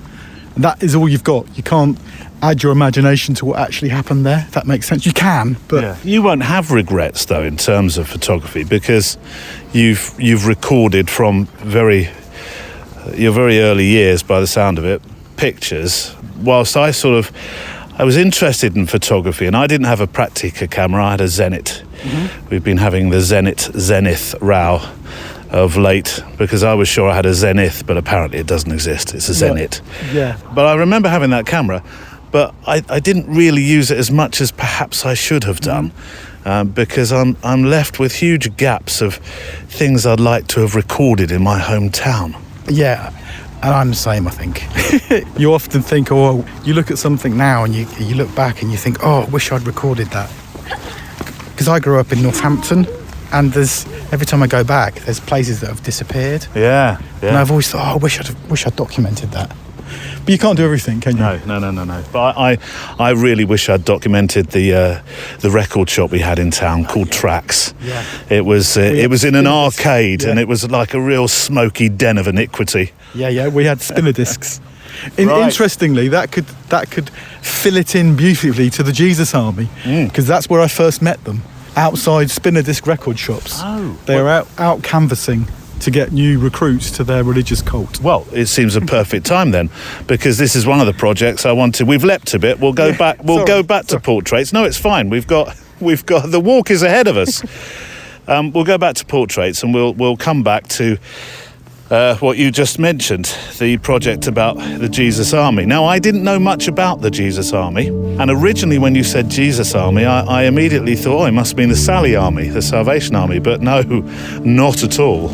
S3: and that is all you've got. You can't add your imagination to what actually happened there. If that makes sense. You can, but
S1: you won't have regrets though in terms of photography because you've recorded from your very early years, by the sound of it, pictures. Whilst I was interested in photography, and I didn't have a Praktika camera, I had a Zenit. Mm-hmm. We've been having the Zenith row of late because I was sure I had a Zenith, but apparently it doesn't exist. It's a Zenit.
S3: Yeah.
S1: But I remember having that camera, but I didn't really use it as much as perhaps I should have done. Because I'm left with huge gaps of things I'd like to have recorded in my hometown.
S3: Yeah, and I'm the same, I think. You often think, you look at something now and you look back and you think, I wish I'd recorded that. Because I grew up in Northampton, and every time I go back, there's places that have disappeared.
S1: Yeah.
S3: And I've always thought, I wish I'd documented that. But you can't do everything, can you?
S1: No. But I really wish I'd documented the record shop we had in town called Tracks. Yeah. It was in an arcade, and it was like a real smoky den of iniquity.
S3: Yeah. We had spinner discs.
S1: Right.
S3: Interestingly, that could fill it in beautifully to the Jesus Army, because that's where I first met them, outside spinner disc record shops. They were out canvassing to get new recruits to their religious cult.
S1: Well, it seems a perfect time then, because this is one of the projects I wanted. We've leapt a bit. We'll go back. We'll go back to portraits. No, it's fine. We've got the walk is ahead of us. We'll go back to portraits, and we'll come back to what you just mentioned, the project about the Jesus Army. Now, I didn't know much about the Jesus Army, and originally when you said Jesus Army, I immediately thought, it must mean the Sally Army, the Salvation Army, but no, not at all.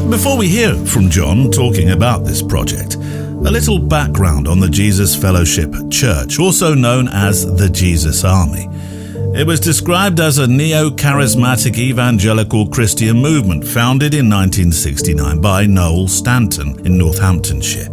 S4: Before we hear from John talking about this project, a little background on the Jesus Fellowship Church, also known as the Jesus Army. It was described as a neo-charismatic evangelical Christian movement founded in 1969 by Noel Stanton in Northamptonshire.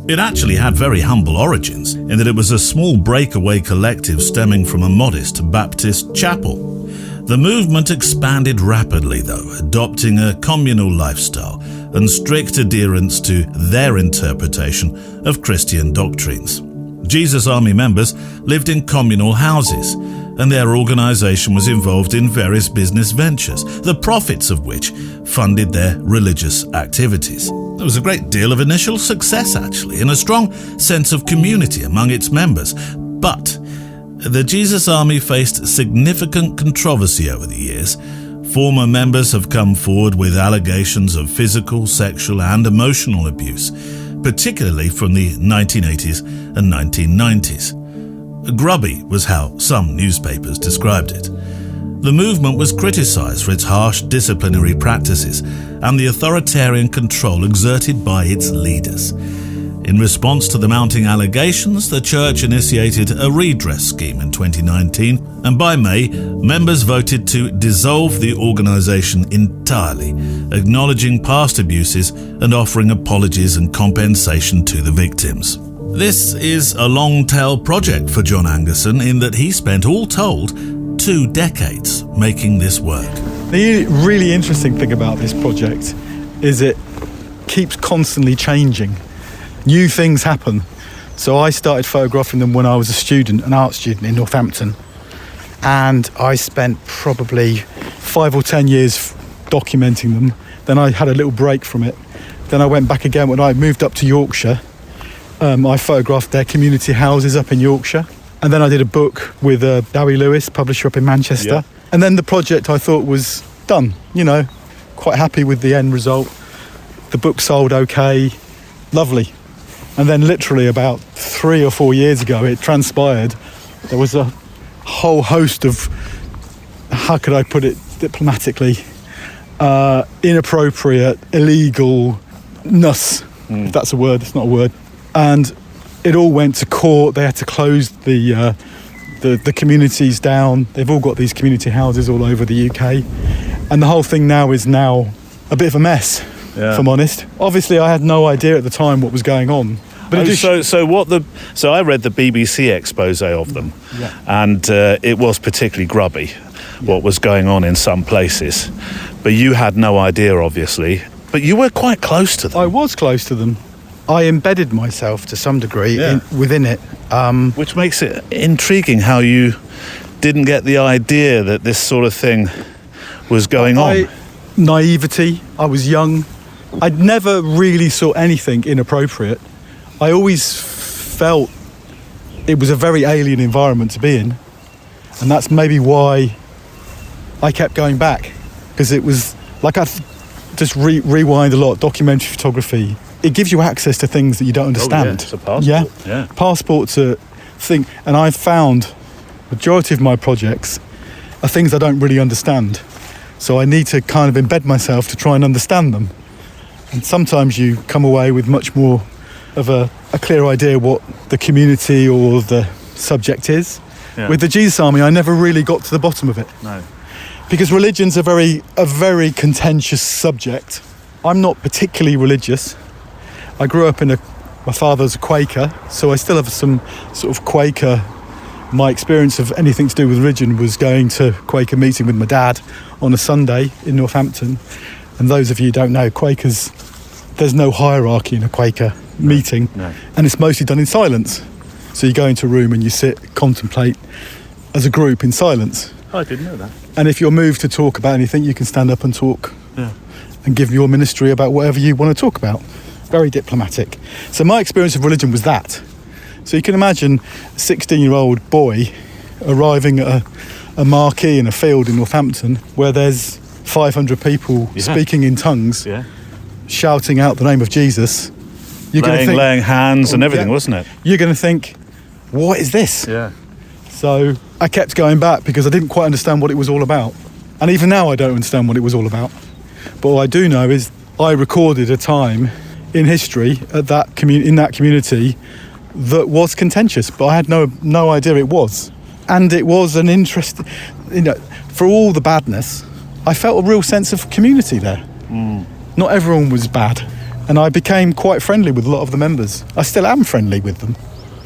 S4: It actually had very humble origins in that it was a small breakaway collective stemming from a modest Baptist chapel. The movement expanded rapidly, though, adopting a communal lifestyle and strict adherence to their interpretation of Christian doctrines. Jesus Army members lived in communal houses, and their organisation was involved in various business ventures, the profits of which funded their religious activities. There was a great deal of initial success, actually, and a strong sense of community among its members. But the Jesus Army faced significant controversy over the years. Former members have come forward with allegations of physical, sexual and emotional abuse, particularly from the 1980s and 1990s. Grubby was how some newspapers described it. The movement was criticised for its harsh disciplinary practices and the authoritarian control exerted by its leaders. In response to the mounting allegations, the church initiated a redress scheme in 2019, and by May, members voted to dissolve the organisation entirely, acknowledging past abuses and offering apologies and compensation to the victims. This is a long-tail project for John Angerson in that he spent, all told, 2 decades making this work.
S3: The really interesting thing about this project is it keeps constantly changing. New things happen. So I started photographing them when I was a student, an art student in Northampton, and I spent probably 5 or 10 years documenting them. Then I had a little break from it. Then I went back again when I moved up to Yorkshire. I photographed their community houses up in Yorkshire. And then I did a book with Dowie Lewis, publisher up in Manchester. Yeah. And then the project I thought was done, quite happy with the end result. The book sold okay, lovely. And then literally about 3 or 4 years ago, it transpired. There was a whole host of, how could I put it diplomatically, inappropriate, illegalness, if that's a word, it's not a word. And it all went to court. They had to close the communities down. They've all got these community houses all over the UK. And the whole thing now is a bit of a mess, if I'm honest. Obviously, I had no idea at the time what was going on. But
S1: so I read the BBC expose of them, and it was particularly grubby what was going on in some places. But you had no idea, obviously. But you were quite close to them.
S3: I was close to them. I embedded myself to some degree within it.
S1: Which makes it intriguing how you didn't get the idea that this sort of thing was going on.
S3: Naivety. I was young. I'd never really saw anything inappropriate. I always felt it was a very alien environment to be in. And that's maybe why I kept going back. Because it was like I just rewind a lot, documentary photography. It gives you access to things that you don't understand.
S1: It's a passport. Yeah.
S3: Passport's a thing. And I've found majority of my projects are things I don't really understand. So I need to kind of embed myself to try and understand them. And sometimes you come away with much more of a clear idea what the community or the subject is. Yeah. With the Jesus Army, I never really got to the bottom of it.
S1: No.
S3: Because religion's a very contentious subject. I'm not particularly religious. I grew up my father's a Quaker, so I still have some sort of Quaker. My experience of anything to do with religion was going to Quaker meeting with my dad on a Sunday in Northampton. And those of you who don't know, Quakers, there's no hierarchy in a Quaker meeting. No. And it's mostly done in silence. So you go into a room and you sit, contemplate as a group in silence.
S1: I didn't know that.
S3: And if you're moved to talk about anything, you can stand up and talk and give your ministry about whatever you want to talk about. Very diplomatic. So my experience of religion was that. So you can imagine a 16-year-old boy arriving at a marquee in a field in Northampton where there's 500 people speaking in tongues, shouting out the name of Jesus.
S1: You're laying hands and everything, wasn't it?
S3: You're going to think, what is this?
S1: Yeah.
S3: So I kept going back because I didn't quite understand what it was all about. And even now I don't understand what it was all about. But all I do know is I recorded a time in history in that community that was contentious, but I had no idea it was. And it was an interest, for all the badness, I felt a real sense of community there. Not everyone was bad. And I became quite friendly with a lot of the members. I still am friendly with them.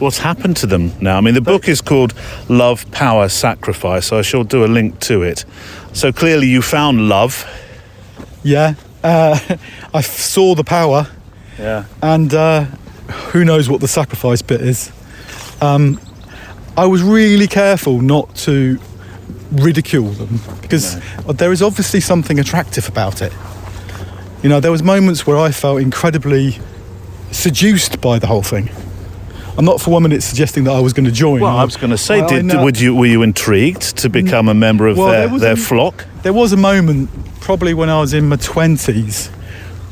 S1: What's happened to them now? I mean, the book is called Love, Power, Sacrifice, so I shall do a link to it. So clearly you found love.
S3: Yeah. I saw the power.
S1: Yeah.
S3: And who knows what the sacrifice bit is. I was really careful not to ridicule them because there is obviously something attractive about it. There was moments where I felt incredibly seduced by the whole thing. I'm not for 1 minute suggesting that I was going to join.
S1: Well, I was going to say, were you intrigued to become a member of their flock?
S3: There was a moment, probably when I was in my 20s,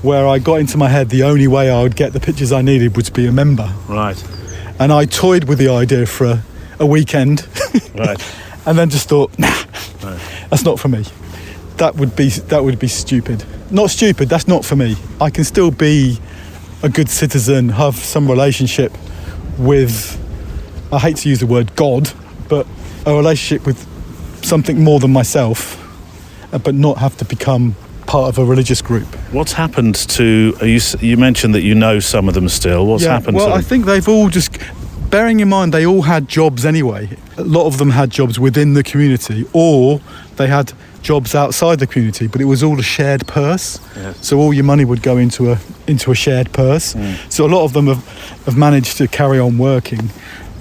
S3: where I got into my head the only way I would get the pictures I needed was to be a member.
S1: Right.
S3: And I toyed with the idea for a weekend.
S1: Right.
S3: And then just thought, that's not for me. That would be stupid. Not stupid, that's not for me. I can still be a good citizen, have some relationship with, I hate to use the word God, but a relationship with something more than myself, but not have to become part of a religious group.
S1: What's happened to, you mentioned that you know some of them still. What's happened to them?
S3: Well, I think they've all just, bearing in mind they all had jobs anyway. A lot of them had jobs within the community, or they had jobs outside the community, but it was all a shared purse. Yes. So all your money would go into a shared purse. So a lot of them have managed to carry on working,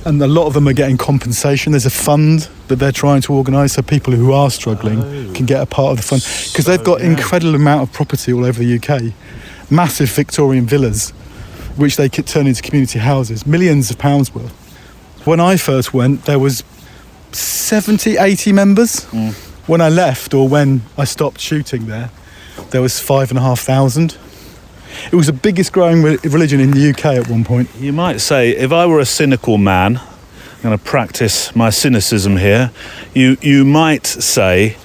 S3: and a lot of them are getting compensation. There's a fund that they're trying to organise so people who are struggling can get a part of the fund, because they've got incredible amount of property all over the UK, massive Victorian villas which they could turn into community houses, millions of pounds worth. When I first went, there was 70-80 members. When I left, or when I stopped shooting there was 5,500. It was the biggest growing religion in the UK at one point.
S1: You might say, if I were a cynical man, I'm going to practice my cynicism here, you might say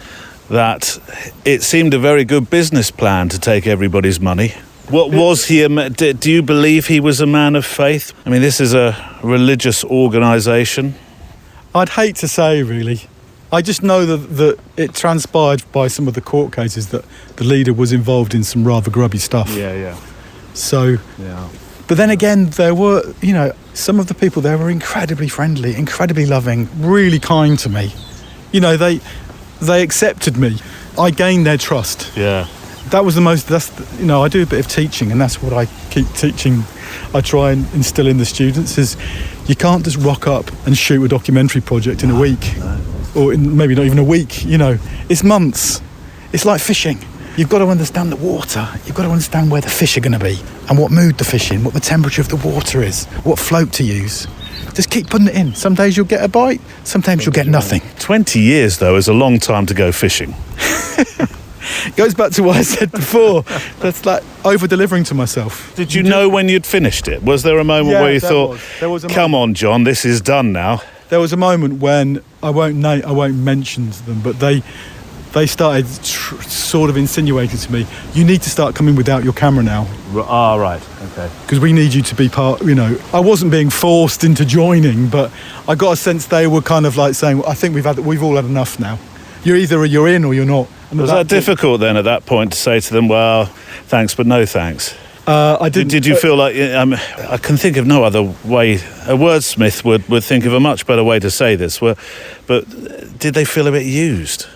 S1: that it seemed a very good business plan to take everybody's money. What was he? Do you believe he was a man of faith? I mean, this is a religious organisation.
S3: I'd hate to say, really. I just know that it transpired by some of the court cases that the leader was involved in some rather grubby stuff.
S1: Yeah.
S3: So, but then again, there were, some of the people there were incredibly friendly, incredibly loving, really kind to me. They accepted me. I gained their trust.
S1: Yeah.
S3: That was I do a bit of teaching, and that's what I keep teaching. I try and instill in the students is you can't just rock up and shoot a documentary project in a week. No. Or maybe not even a week, it's months. It's like fishing. You've got to understand the water. You've got to understand where the fish are going to be and what mood the fish in, what the temperature of the water is, what float to use. Just keep putting it in. Some days you'll get a bite, sometimes you'll get nothing.
S1: 20 years, though, is a long time to go fishing.
S3: Goes back to what I said before. That's like over-delivering to myself.
S1: Did you know when you'd finished it? Was there a moment where you thought, come on, John, this is done now?
S3: There was a moment when I won't mention them, but they started sort of insinuating to me, you need to start coming without your camera now.
S1: Right, okay.
S3: Because we need you to be part. I wasn't being forced into joining, but I got a sense they were kind of like saying, I think we've all had enough now. You're in or you're not. And
S1: was that difficult then at that point to say to them, well, thanks but no thanks?
S3: I didn't.
S1: Did you feel like, I can think of no other way, a wordsmith would think of a much better way to say this, but did they feel a bit used?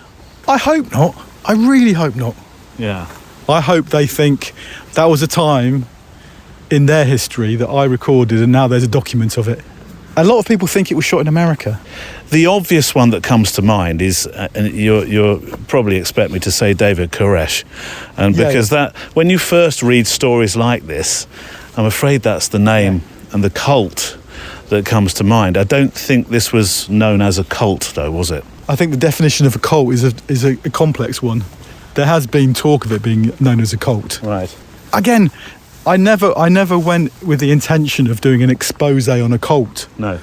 S3: I hope not. I really hope not.
S1: Yeah.
S3: I hope they think that was a time in their history that I recorded and now there's a document of it. A lot of people think it was shot in America.
S1: The obvious one that comes to mind is, and you'll probably expect me to say David Koresh, and because that when you first read stories like this, I'm afraid that's the name and the cult that comes to mind. I don't think this was known as a cult, though, was it?
S3: I think the definition of a cult is a complex one. There has been talk of it being known as a cult.
S1: Right.
S3: Again, I never went with the intention of doing an expose on a cult.
S1: No.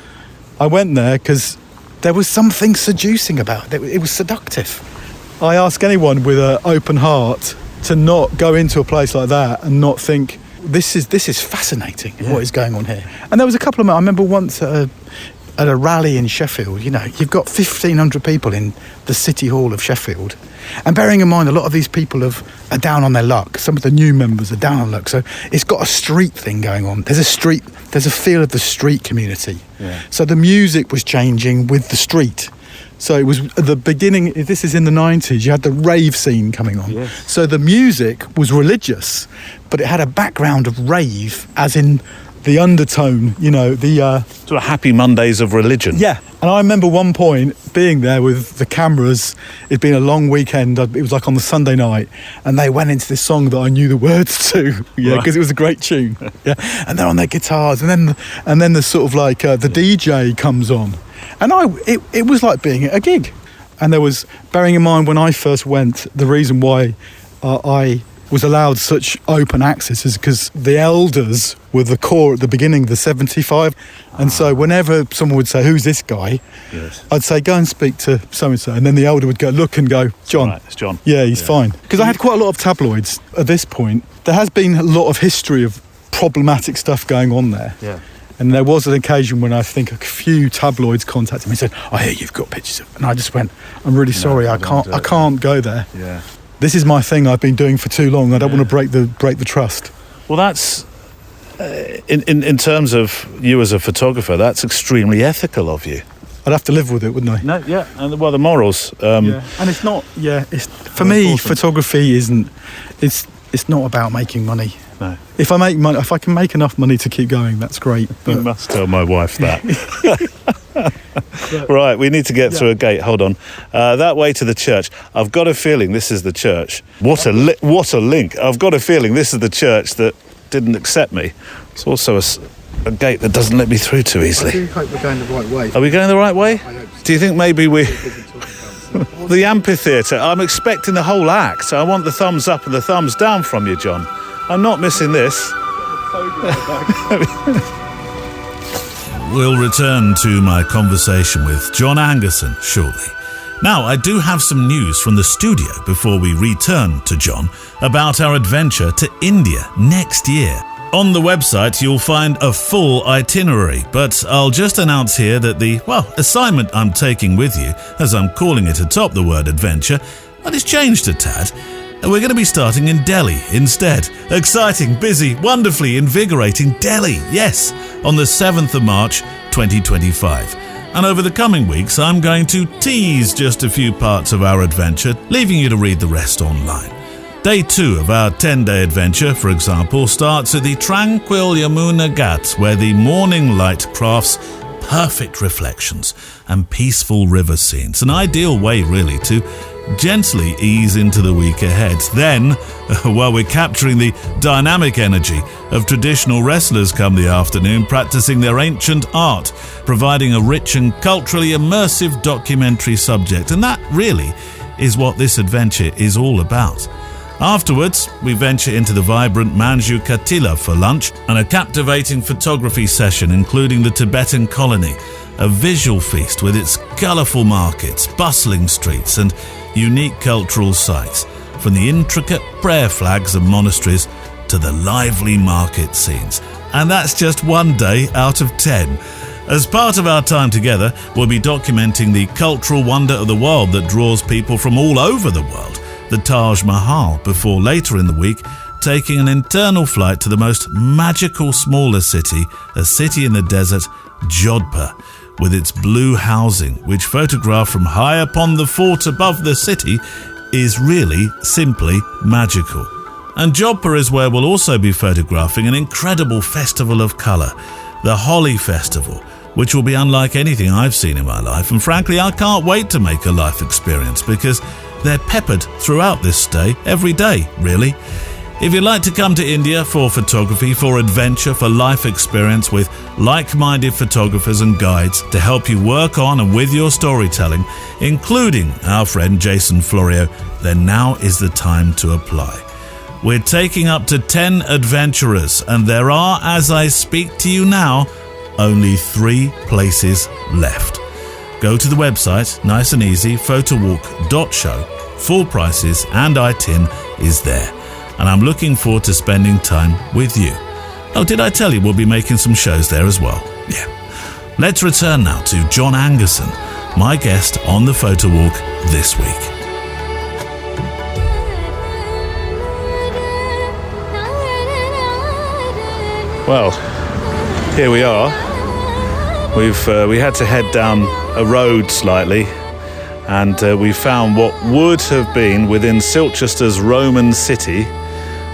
S3: I went there because there was something seducing about it. It was seductive. I ask anyone with an open heart to not go into a place like that and not think, this is fascinating, what is going on here. And there was a couple of, I remember once at at a rally in Sheffield, you've got 1,500 people in the City Hall of Sheffield. And bearing in mind, a lot of these people are down on their luck. Some of the new members are down on luck. So it's got a street thing going on. There's a feel of the street community.
S1: Yeah.
S3: So the music was changing with the street. So it was at the beginning, this is in the 90s, you had the rave scene coming on.
S1: Yes.
S3: So the music was religious, but it had a background of rave, as in the undertone, the...
S1: Sort of happy Mondays of religion.
S3: Yeah. And I remember one point being there with the cameras. It'd been a long weekend. It was like on the Sunday night. And they went into this song that I knew the words to. Yeah, because it was a great tune. Yeah. And they're on their guitars. And then the sort of like the DJ comes on. And it was like being at a gig. And there was, bearing in mind when I first went, the reason why I was allowed such open access is because the elders were the core at the beginning, the 75. And so whenever someone would say, who's this guy?
S1: Yes.
S3: I'd say, go and speak to so-and-so. And then the elder would go, look and go, John.
S1: Right, it's John.
S3: Yeah, he's fine. Because I had quite a lot of tabloids at this point. There has been a lot of history of problematic stuff going on there.
S1: Yeah.
S3: And there was an occasion when I think a few tabloids contacted me and said, I hear you've got pictures of... And I just went, I'm really sorry, I can't go there.
S1: Yeah.
S3: This is my thing I've been doing for too long. I don't want to break the trust.
S1: Well, that's in terms of you as a photographer, that's extremely ethical of you.
S3: I'd have to live with it, wouldn't I?
S1: No, yeah, and well, the morals.
S3: Yeah. And it's not. Yeah, it's for me. Important. Photography isn't. It's not about making money.
S1: No.
S3: If I make money, if I can make enough money to keep going, that's great. But
S1: you must tell my wife that. Right, we need to get through a gate. Hold on. That way to the church. I've got a feeling this is the church. What a link. I've got a feeling this is the church that didn't accept me. It's also a gate that doesn't let me through too easily.
S3: I do hope we're going the right way.
S1: Are we going the right way?
S3: I hope so.
S1: Do you think maybe we... The amphitheatre. I'm expecting the whole act. I want the thumbs up and the thumbs down from you, John. I'm not missing this.
S4: We'll return to my conversation with John Angerson shortly. Now, I do have some news from the studio before we return to John about our adventure to India next year. On the website, you'll find a full itinerary, but I'll just announce here that the, assignment I'm taking with you, as I'm calling it atop the word adventure, it's changed a tad. We're going to be starting in Delhi instead. Exciting, busy, wonderfully invigorating Delhi, yes, on the 7th of March 2025. And over the coming weeks, I'm going to tease just a few parts of our adventure, leaving you to read the rest online. Day 2 of our 10-day adventure, for example, starts at the tranquil Yamuna Ghats, where the morning light crafts perfect reflections and peaceful river scenes. An ideal way, really, to gently ease into the week ahead. Then, while we're capturing the dynamic energy of traditional wrestlers come the afternoon, practicing their ancient art, providing a rich and culturally immersive documentary subject. And that really is what this adventure is all about. Afterwards, we venture into the vibrant Manju Katila for lunch and a captivating photography session including the Tibetan colony, a visual feast with its colourful markets, bustling streets and unique cultural sites, from the intricate prayer flags and monasteries to the lively market scenes. And that's just one day out of 10. As part of our time together, we'll be documenting the cultural wonder of the world that draws people from all over the world, the Taj Mahal, before later in the week taking an internal flight to the most magical smaller city, a city in the desert, Jodhpur, with its blue housing, which photographed from high upon the fort above the city is really simply magical. And Jodhpur is where we'll also be photographing an incredible festival of colour, the Holi Festival, which will be unlike anything I've seen in my life, and frankly I can't wait to make a life experience because they're peppered throughout this stay, every day, really. If you'd like to come to India for photography, for adventure, for life experience with like-minded photographers and guides to help you work on and with your storytelling, including our friend Jason Florio, then now is the time to apply. We're taking up to 10 adventurers, and there are, as I speak to you now, only 3 places left. Go to the website, nice and easy, photowalk.show. Full prices and ITIN is there. And I'm looking forward to spending time with you. Oh, did I tell you we'll be making some shows there as well? Yeah. Let's return now to John Angerson, my guest on the Photowalk this week.
S1: Well, here we are. We had to head down a road slightly, and we found what would have been within Silchester's Roman city,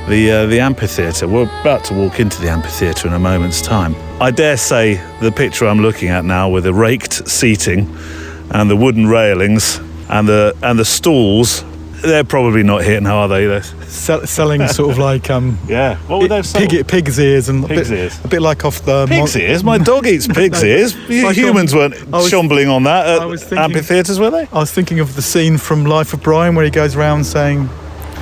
S1: the amphitheatre. We're about to walk into the amphitheatre in a moment's time. I dare say the picture I'm looking at now, with the raked seating and the wooden railings and the stalls, they're probably not here now, are they?
S3: Selling sort of like
S1: Yeah. What would they sell?
S3: pig's ears and
S1: Pig's ears.
S3: a bit like off the
S1: Pig's ears? My dog eats pig's ears. Humans weren't shombling on that at amphitheatres, were they?
S3: I was thinking of the scene from Life of Brian where he goes around saying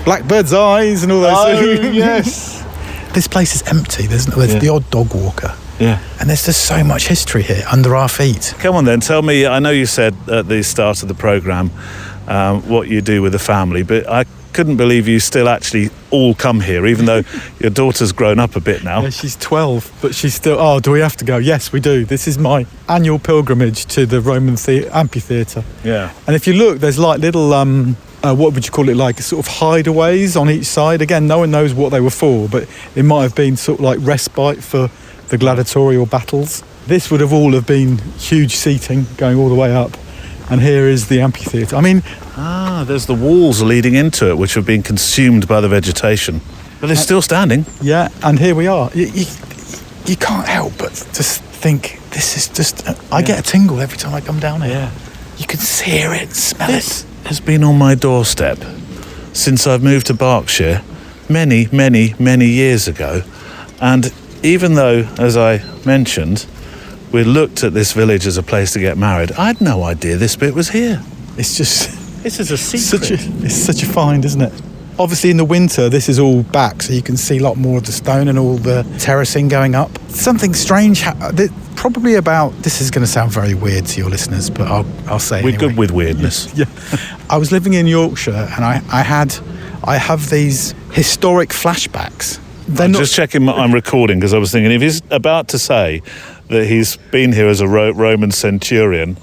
S3: blackbird's eyes and all those things.
S1: Yes.
S3: This place is empty. There's the odd dog walker.
S1: Yeah.
S3: And there's just so much history here under our feet.
S1: Come on then, tell me, I know you said at the start of the programme what you do with the family, but I couldn't believe you still actually all come here, even though your daughter's grown up a bit now.
S3: Yeah, she's 12, but she's still, do we have to go? Yes, we do. This is my annual pilgrimage to the Roman amphitheatre.
S1: Yeah.
S3: And if you look, there's like little, what would you call it, like sort of hideaways on each side. Again, no one knows what they were for, but it might have been sort of like respite for the gladiatorial battles. This would have all have been huge seating going all the way up. And here is the amphitheatre. I mean...
S1: there's the walls leading into it, which have been consumed by the vegetation. But they're still standing.
S3: Yeah, and here we are. You can't help but just think, this is just... I get a tingle every time I come down here.
S1: Yeah.
S3: You can hear it, smell
S1: This has been on my doorstep since I've moved to Berkshire many, many, many years ago. And even though, as I mentioned, we looked at this village as a place to get married, I had no idea this bit was here.
S3: It's just...
S1: This is a secret.
S3: It's such a find, isn't it? Obviously in the winter this is all back, so you can see a lot more of the stone and all the terracing going up. Something strange, probably about, this is going to sound very weird to your listeners, but I'll say it
S1: We're
S3: anyway.
S1: good with weirdness.
S3: Yeah. I was living in Yorkshire and I have these historic flashbacks.
S1: I'm just checking I'm recording, because I was thinking if he's about to say that he's been here as a Roman centurion,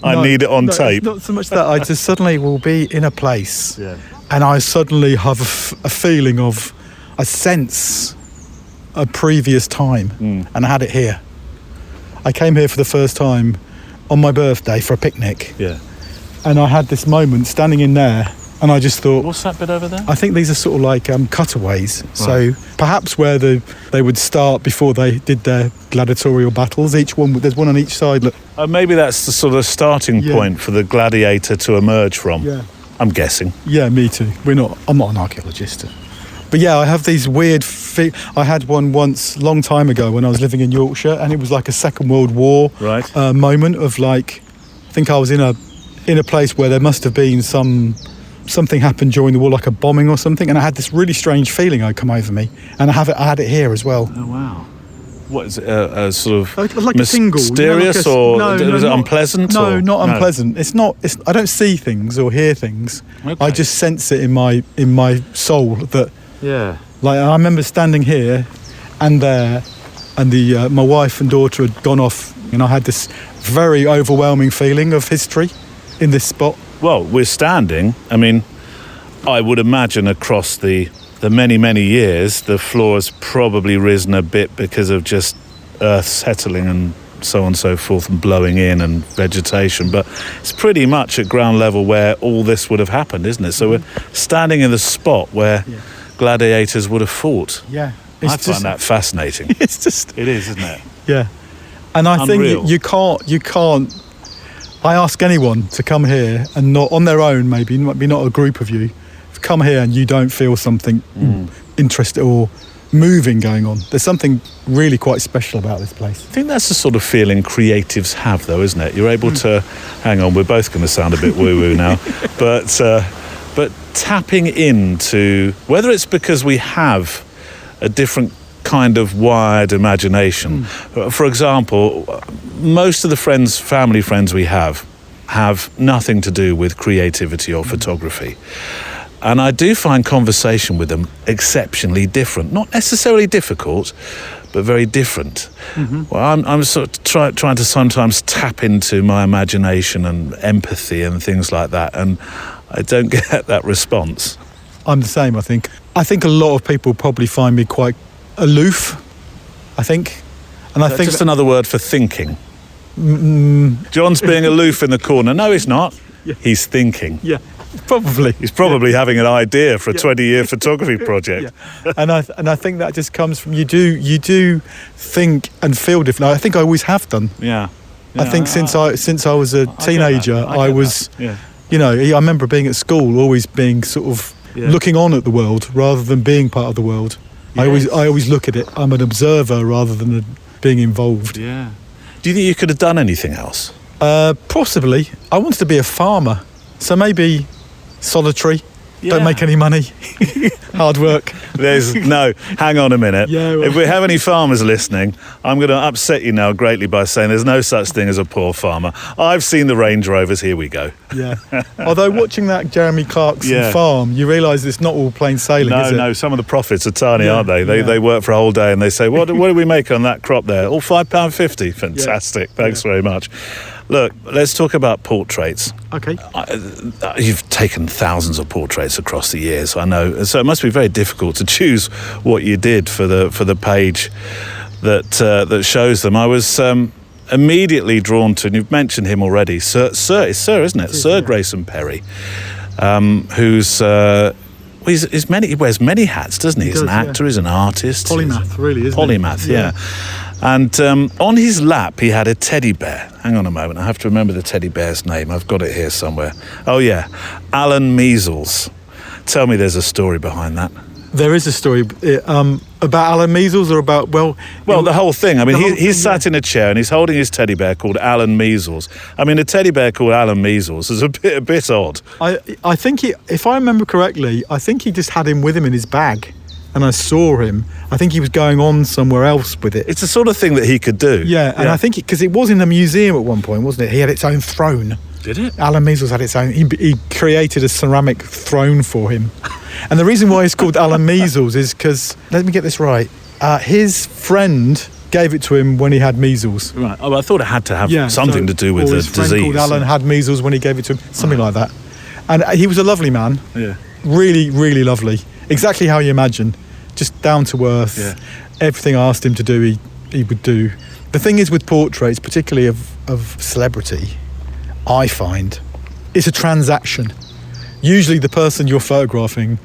S1: I need it on tape.
S3: It's not so much that, I just suddenly will be in a place and I suddenly have a feeling of, I sense a previous time and I had it here. I came here for the first time on my birthday for a picnic.
S1: Yeah.
S3: And I had this moment standing in there and I just thought...
S1: What's that bit over there?
S3: I think these are sort of like cutaways. Right. So perhaps where they would start before they did their gladiatorial battles. Each one, there's one on each side. Look.
S1: Maybe that's the sort of starting point for the gladiator to emerge from.
S3: Yeah.
S1: I'm guessing.
S3: Yeah, me too. I'm not an archaeologist. But yeah, I have these weird... I had one once, long time ago, when I was living in Yorkshire, and it was like a Second World War moment of like... I think I was in a place where there must have been something happened during the war, like a bombing or something, and I had this really strange feeling had come over me, and I had it here as well.
S1: Oh wow! What is it? A sort of
S3: like a tingle,
S1: mysterious, was it unpleasant?
S3: No, not unpleasant. It's not. I don't see things or hear things. Okay. I just sense it in my soul that.
S1: Yeah.
S3: Like I remember standing here, and there, and my wife and daughter had gone off, and I had this very overwhelming feeling of history in this spot.
S1: Well, we're standing. I mean, I would imagine across the many, many years, the floor has probably risen a bit because of just earth settling and so on and so forth and blowing in and vegetation. But it's pretty much at ground level where all this would have happened, isn't it? So we're standing in the spot where gladiators would have fought.
S3: Yeah.
S1: I find that fascinating.
S3: It
S1: is, isn't it?
S3: Yeah. And I
S1: Unreal.
S3: think you can't... I ask anyone to come here and not on their own, maybe not a group of you, come here and you don't feel something interesting or moving going on. There's something really quite special about this place.
S1: I think that's the sort of feeling creatives have, though, isn't it? You're able to... Hang on, we're both going to sound a bit woo-woo now. But tapping into... Whether it's because we have a different kind of wired imagination. For example, most of the family friends we have nothing to do with creativity or photography. And I do find conversation with them exceptionally different. Not necessarily difficult, but very different. Well, I'm sort of trying to sometimes tap into my imagination and empathy and things like that, and I don't get that response.
S3: I'm the same, I think. I think a lot of people probably find me quite aloof, I think. And I think
S1: just another word for thinking. John's being aloof in the corner. No, he's not.
S3: Yeah.
S1: He's thinking.
S3: Yeah, probably.
S1: He's probably having an idea for a 20-year photography project.
S3: Yeah. And I think that just comes from you do think and feel different. I think I always have done.
S1: Yeah.
S3: I think since I was a teenager, I was,
S1: Yeah.
S3: you know, I remember being at school, always being sort of looking on at the world rather than being part of the world.
S1: Yes.
S3: I always look at it. I'm an observer rather than being involved.
S1: Yeah. Do you think you could have done anything else?
S3: Possibly. I wanted to be a farmer, so maybe solitary.
S1: Yeah.
S3: Don't make any money. Hard work.
S1: Hang on a minute.
S3: Yeah, well.
S1: If we have any farmers listening, I'm going to upset you now greatly by saying there's no such thing as a poor farmer. I've seen the Range Rovers, here we go.
S3: Yeah. Although watching that Jeremy Clarkson farm, you realise it's not all plain sailing, is it?
S1: No, some of the profits are tiny, aren't they?
S3: Yeah.
S1: They work for a whole day and they say, what do we make on that crop there? All £5.50. Fantastic. Thanks very much. Look, let's talk about portraits.
S3: Okay.
S1: You've taken thousands of portraits across the years, I know. So it must be very difficult to choose what you did for the page that shows them. I was immediately drawn to, and you've mentioned him already, Sir, isn't it? Sir Grayson Perry, who's he wears many hats, doesn't he? He's an actor, he's an artist.
S3: Polymath, really, isn't
S1: Polymath,
S3: he?
S1: yeah. And on his lap, he had a teddy bear. Hang on a moment, I have to remember the teddy bear's name. I've got it here somewhere. Oh, yeah, Alan Measles. Tell me there's a story behind that.
S3: There is a story about Alan Measles, or about,
S1: the whole thing. I mean, he's sat in a chair and he's holding his teddy bear called Alan Measles. I mean, a teddy bear called Alan Measles is a bit odd.
S3: I think if I remember correctly, I think he just had him with him in his bag. And I saw him. I think he was going on somewhere else with it.
S1: It's the sort of thing that he could do.
S3: Yeah, and I think because it was in a museum at one point, wasn't it? He had its own throne.
S1: Did it?
S3: Alan Measles had its own. He created a ceramic throne for him. And the reason why it's called Alan Measles is because, let me get this right, his friend gave it to him when he had measles.
S1: Right. Oh, I thought it had to have something to do with the
S3: his friend
S1: disease.
S3: Called Alan had measles when he gave it to him, something like that. And he was a lovely man.
S1: Yeah.
S3: Really, really lovely. Exactly how you imagine. Just down to earth. Yeah. Everything I asked him to do, he would do. The thing is with portraits, particularly of celebrity, I find, it's a transaction. Usually the person you're photographing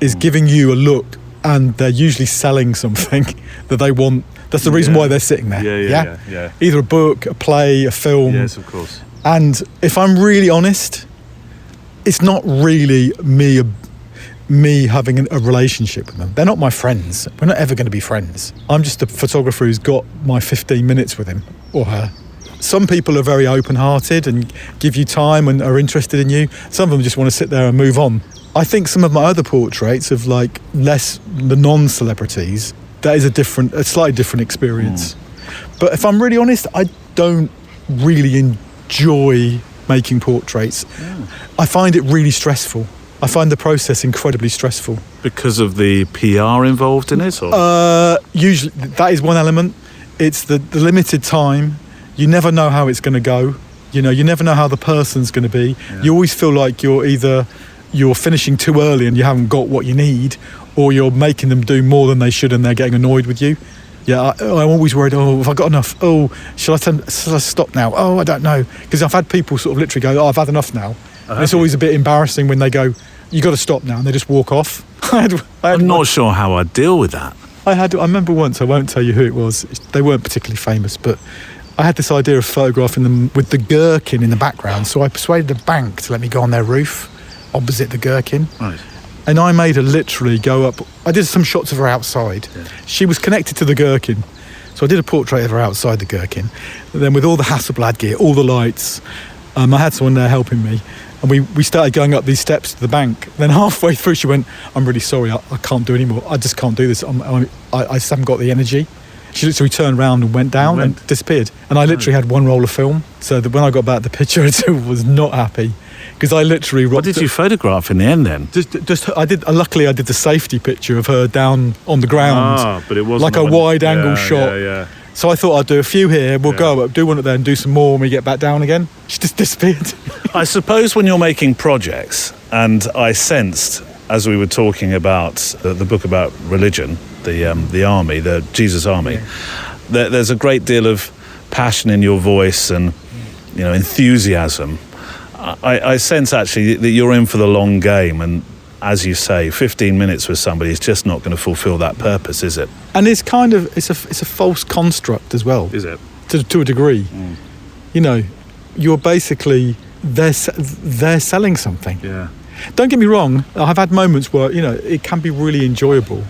S3: is giving you a look, and they're usually selling something that they want. That's the reason why they're sitting there.
S1: Yeah.
S3: Either a book, a play, a film.
S1: Yes, of course.
S3: And if I'm really honest, it's not really me having a relationship with them. They're not my friends. We're not ever going to be friends. I'm just a photographer who's got my 15 minutes with him or her. Some people are very open-hearted and give you time and are interested in you. Some of them just want to sit there and move on. I think some of my other portraits of the non-celebrities, that is a slightly different experience. But if I'm really honest, I don't really enjoy making portraits. I find it really stressful. I find the process incredibly stressful. Because
S1: of the PR involved in it?
S3: Or? Usually, that is one element. It's the limited time. You never know how it's going to go. You know, you never know how the person's going to be. Yeah. You always feel like you're finishing too early and you haven't got what you need, or you're making them do more than they should and they're getting annoyed with you. Yeah, I'm always worried, have I got enough? Shall I stop now? I don't know. Because I've had people sort of literally go, I've had enough now. And it's always a bit embarrassing when they go, you got to stop now, and they just walk off.
S1: I'm not sure how I'd deal with that.
S3: I remember once, I won't tell you who it was, they weren't particularly famous, but I had this idea of photographing them with the gherkin in the background, so I persuaded the bank to let me go on their roof, opposite the gherkin. Right. And I made her literally go up, I did some shots of her outside. Yeah. She was connected to the gherkin, so I did a portrait of her outside the gherkin. And then with all the Hasselblad gear, all the lights, I had someone there helping me. And we started going up these steps to the bank. Then halfway through, she went, I'm really sorry, I can't do anymore. I just can't do this. I just haven't got the energy. She literally turned around and went down and disappeared. And I literally had one roll of film. So that when I got back, the picture editor was not happy. because I literally
S1: What did you photograph in the end then?
S3: Luckily I did the safety picture of her down on the ground,
S1: But it wasn't
S3: like a wide angle shot.
S1: Yeah.
S3: So I thought I'd do a few here, we'll go up, do one of them, do some more when we get back down again. She just disappeared.
S1: I suppose when you're making projects, and I sensed as we were talking about the book about religion, the army, the Jesus Army, there's a great deal of passion in your voice and enthusiasm. I sense actually that you're in for the long game, and as you say, 15 minutes with somebody is just not going to fulfill that purpose, is it?
S3: And it's a false construct as well.
S1: Is it?
S3: To a degree. You're basically they're selling something.
S1: Yeah.
S3: Don't get me wrong, I've had moments where it can be really enjoyable,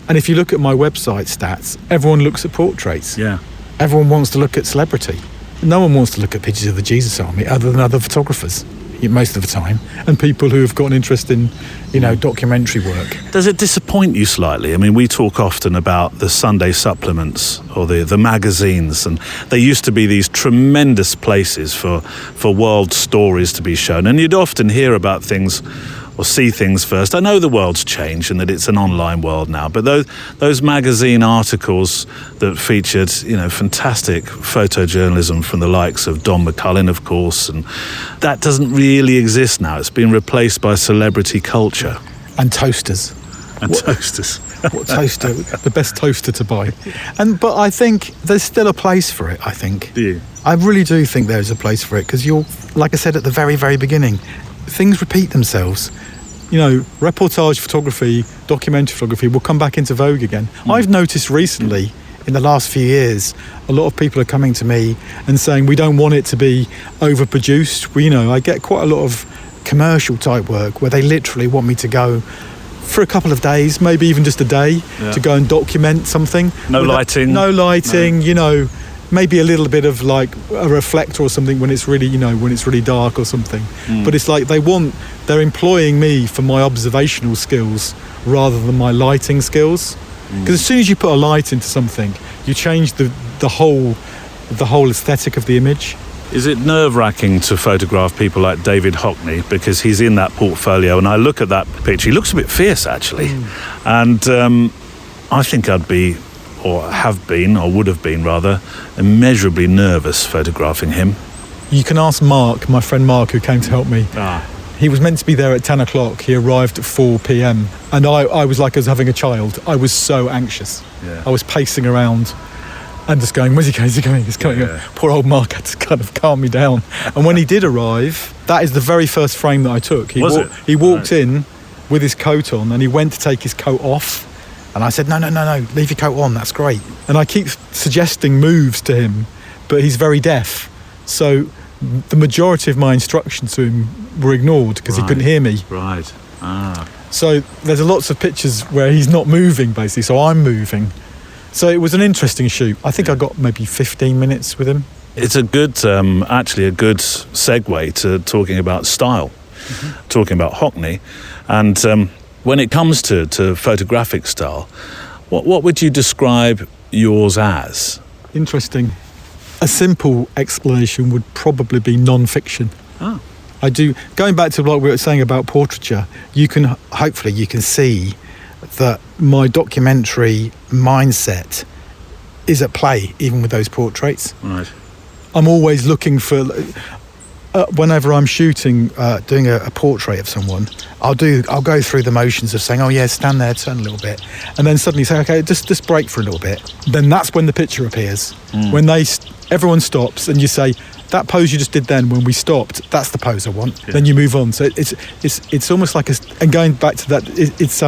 S3: and if you look at my website stats, everyone looks at portraits.
S1: Yeah.
S3: Everyone wants to look at celebrity. No one wants to look at pictures of the Jesus Army other than other photographers most of the time, and people who have got an interest in documentary work.
S1: Does it disappoint you slightly? I mean, we talk often about the Sunday supplements or the magazines, and they used to be these tremendous places for world stories to be shown, and you'd often hear about things or see things first. I know the world's changed and that it's an online world now, but those magazine articles that featured, fantastic photojournalism from the likes of Don McCullin, of course, and that doesn't really exist now. It's been replaced by celebrity culture.
S3: And toasters.
S1: Toasters.
S3: What toaster? The best toaster to buy. But I think there's still a place for it, I think.
S1: Do you?
S3: I really do think there's a place for it, because like I said at the very, very beginning, things repeat themselves. Reportage photography, documentary photography will come back into vogue again. I've noticed recently, in the last few years, a lot of people are coming to me and saying we don't want it to be overproduced. I get quite a lot of commercial type work where they literally want me to go for a couple of days, maybe even just a day, to go and document something.
S1: No lighting.
S3: No. Maybe a little bit of like a reflector or something when it's really dark or something. But it's like they're employing me for my observational skills rather than my lighting skills. Because as soon as you put a light into something, you change the whole aesthetic of the image.
S1: Is it nerve-wracking to photograph people like David Hockney, because he's in that portfolio, and I look at that picture, he looks a bit fierce actually, and I think I'd be, or have been, or would have been rather, immeasurably nervous photographing him.
S3: You can ask Mark, my friend Mark, who came to help me. He was meant to be there at 10 o'clock. He arrived at 4 p.m. And I was like I was having a child. I was so anxious.
S1: Yeah.
S3: I was pacing around and just going, where's he going? He's coming.
S1: Yeah.
S3: Poor old Mark had to kind of calm me down. And when he did arrive, that is the very first frame that I took. He walked in with his coat on, and he went to take his coat off. And I said, no, leave your coat on, that's great. And I keep suggesting moves to him, but he's very deaf. So the majority of my instructions to him were ignored because he couldn't hear me.
S1: Right.
S3: So there's lots of pictures where he's not moving, basically, so I'm moving. So it was an interesting shoot. I think I got maybe 15 minutes with him.
S1: It's a good, actually a good segue to talking about style, talking about Hockney. And when it comes to photographic style, what would you describe yours as?
S3: Interesting. A simple explanation would probably be non-fiction.
S1: Oh.
S3: I do. Going back to what we were saying about portraiture, hopefully you can see that my documentary mindset is at play even with those portraits.
S1: Right.
S3: I'm always looking for. Whenever I'm shooting, doing a portrait of someone, I'll go through the motions of saying, oh yeah, stand there, turn a little bit, and then suddenly say, okay, just break for a little bit. Then that's when the picture appears. When everyone stops and you say, that pose you just did then when we stopped, that's the pose I want. Yeah. Then you move on. So it's almost like and going back to that, it's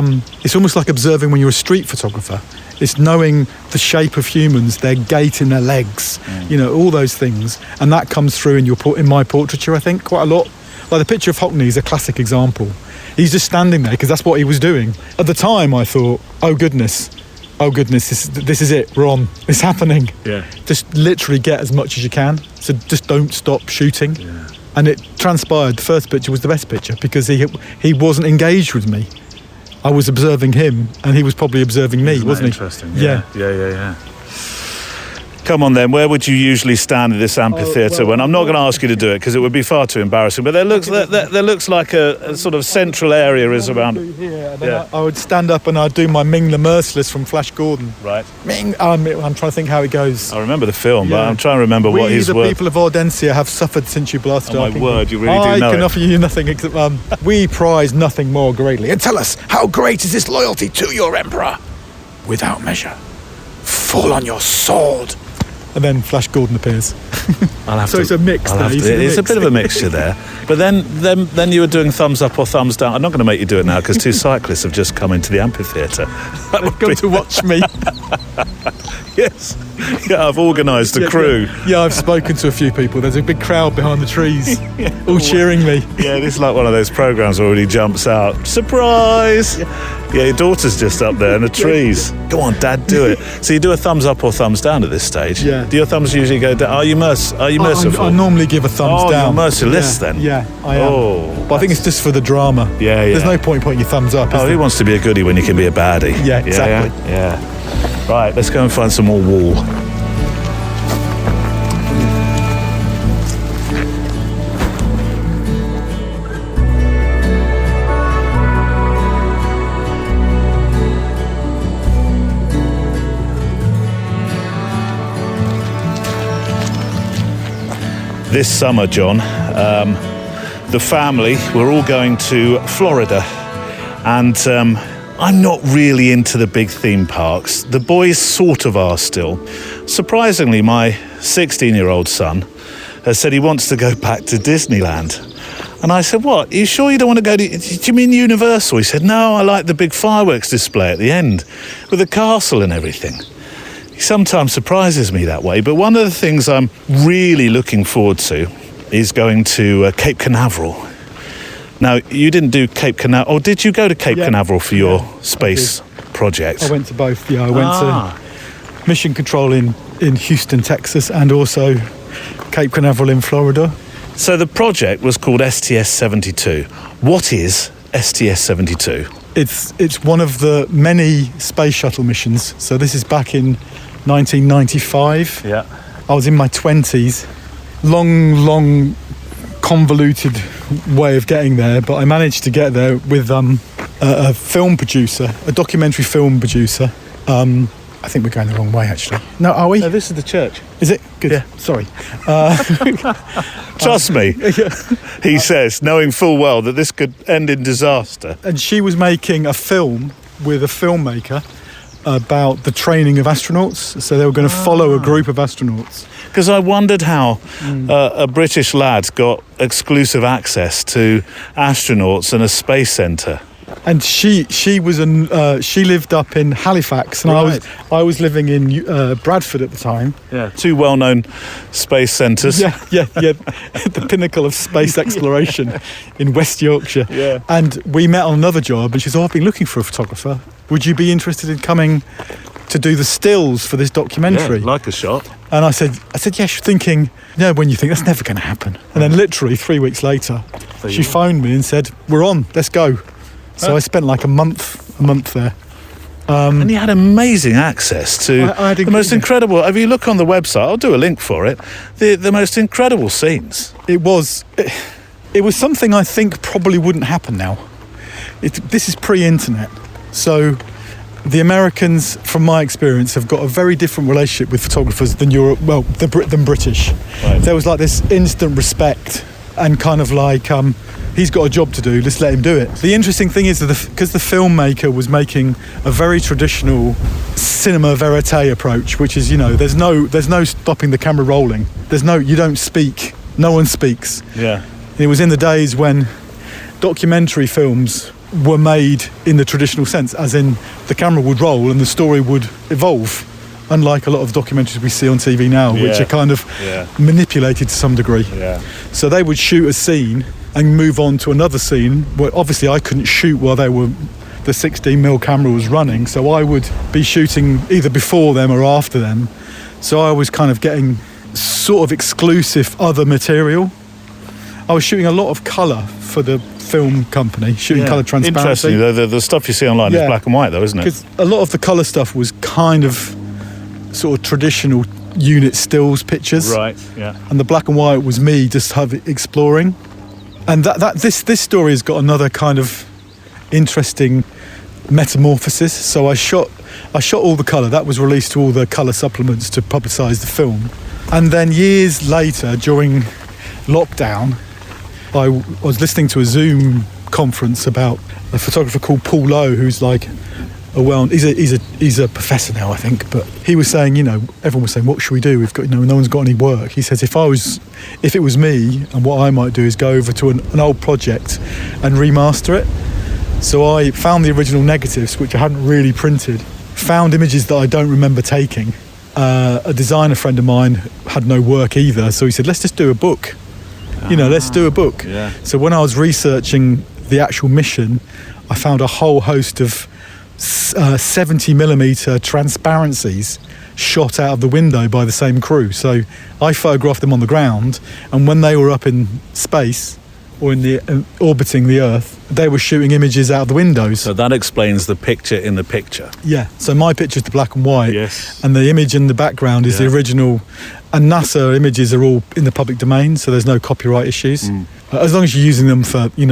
S3: almost like observing when you're a street photographer. It's knowing the shape of humans, their gait in their legs, all those things, and that comes through in my portraiture, I think, quite a lot. Like the picture of Hockney is a classic example. He's just standing there because that's what he was doing. At the time, I thought, oh goodness, this is it. We're on. It's happening.
S1: Yeah.
S3: Just literally get as much as you can. So just don't stop shooting.
S1: Yeah.
S3: And it transpired. The first picture was the best picture because he wasn't engaged with me. I was observing him, and he was probably observing me, wasn't he?
S1: Interesting. Yeah. Come on then, where would you usually stand in this amphitheatre when I'm not going to ask you to do it because it would be far too embarrassing, but there looks like a sort of central area is around
S3: here, and I would stand up and I'd do my Ming the Merciless from Flash Gordon.
S1: Right.
S3: Ming, I'm trying to think how it goes.
S1: I remember the film, but I'm trying to remember what his
S3: the
S1: word.
S3: people of Audencia have suffered since you blasted our
S1: my
S3: kingdom.
S1: word, you really do know
S3: I can
S1: it.
S3: offer you nothing except we prize nothing more greatly. And tell us, how great is this loyalty to your emperor? Without measure. Fall on your sword. And then Flash Gordon appears. It's a mix.
S1: It's a bit of a mixture there. But then you were doing thumbs up or thumbs down. I'm not going to make you do it now because two cyclists have just come into the amphitheatre.
S3: They've come to watch me.
S1: Yes. Yeah, I've organised a crew.
S3: Yeah, I've spoken to a few people. There's a big crowd behind the trees, all cheering me.
S1: Yeah, this is like one of those programmes where he jumps out. Surprise! Yeah, your daughter's just up there in the trees. Go on, Dad, do it. So you do a thumbs up or thumbs down at this stage?
S3: Yeah.
S1: Do your thumbs usually go down? Are you merciful?
S3: I normally give a thumbs down.
S1: You're merciless then?
S3: Yeah, I am.
S1: Oh,
S3: but I think it's just for the drama.
S1: Yeah.
S3: There's no point putting your thumbs up.
S1: Who wants to be a goodie when you can be a baddie?
S3: Yeah, exactly.
S1: Yeah. Right, let's go and find some more wool. This summer, John, the family, we're all going to Florida, and I'm not really into the big theme parks. The boys sort of are still. Surprisingly, my 16-year-old son has said he wants to go back to Disneyland. And I said, what? Are you sure you don't want to go to... Do you mean Universal? He said, no, I like the big fireworks display at the end with the castle and everything. He sometimes surprises me that way, but one of the things I'm really looking forward to is going to Cape Canaveral. Now, you didn't do Cape Canaveral, or did you go to Cape Canaveral for your space project?
S3: I went to both, I went to Mission Control in Houston, Texas, and also Cape Canaveral in Florida.
S1: So the project was called STS-72. What is STS-72?
S3: It's one of the many space shuttle missions. So this is back in 1995.
S1: Yeah.
S3: I was in my 20s. Long, convoluted way of getting there, but I managed to get there with a film producer, a documentary film producer. I think we're going the wrong way, actually. No, are we?
S1: No, this is the church.
S3: Is it? Good.
S1: Yeah.
S3: Sorry.
S1: Trust me, he says, knowing full well that this could end in disaster.
S3: And she was making a film with a filmmaker about the training of astronauts. So they were going to follow a group of astronauts.
S1: Because I wondered how a British lad got exclusive access to astronauts and a space centre.
S3: And she lived up in Halifax, and
S1: Right.
S3: I was living in Bradford at the time.
S1: Yeah, two well-known space centres.
S3: Yeah, the pinnacle of space exploration in West Yorkshire.
S1: Yeah.
S3: And we met on another job, and she said, I've been looking for a photographer. Would you be interested in coming to do the stills for this documentary?
S1: Yeah, like a shot.
S3: And I said, yes, thinking, when you think that's never going to happen. And then literally 3 weeks later, she phoned me and said, we're on, let's go. So I spent like a month there.
S1: And you had amazing access to the most incredible... If you look on the website, I'll do a link for it, the most incredible scenes.
S3: It was something I think probably wouldn't happen now. This is pre-internet. So the Americans, from my experience, have got a very different relationship with photographers than than British.
S1: Right.
S3: There was like this instant respect and kind of like... he's got a job to do, let's let him do it. The interesting thing is that because the filmmaker was making a very traditional cinema verite approach, which is, there's no stopping the camera rolling. You don't speak, no one speaks.
S1: Yeah.
S3: It was in the days when documentary films were made in the traditional sense, as in the camera would roll and the story would evolve. Unlike a lot of documentaries we see on TV now, which are kind of manipulated to some degree.
S1: Yeah.
S3: So they would shoot a scene and move on to another scene. Well, obviously I couldn't shoot while the 16mm camera was running, so I would be shooting either before them or after them. So I was kind of getting sort of exclusive other material. I was shooting a lot of colour for the film company, shooting colour transparency.
S1: Interesting, the stuff you see online is black and white though, isn't it?
S3: Because a lot of the colour stuff was kind of sort of traditional unit stills pictures.
S1: Right, yeah.
S3: And the black and white was me just exploring. And this story has got another kind of interesting metamorphosis. So I shot all the colour. That was released to all the colour supplements to publicise the film. And then years later, during lockdown, I was listening to a Zoom conference about a photographer called Paul Lowe, who's like he's a professor now, I think, but he was saying, everyone was saying, what should we do? We've got, no one's got any work. He says, if it was me, and what I might do is go over to an old project and remaster it. So I found the original negatives, which I hadn't really printed, found images that I don't remember taking. A designer friend of mine had no work either, so he said, let's just do a book. Let's do a book.
S1: Yeah.
S3: So when I was researching the actual mission, I found a whole host of 70mm transparencies shot out of the window by the same crew. So I photographed them on the ground, and when they were up in space or in the orbiting the Earth, they were shooting images out of the windows.
S1: So that explains the picture in the picture.
S3: Yeah. So my picture's the black and white,
S1: yes,
S3: and the image in the background is the original. And NASA images are all in the public domain, so there's no copyright issues. As long as you're using them for, you're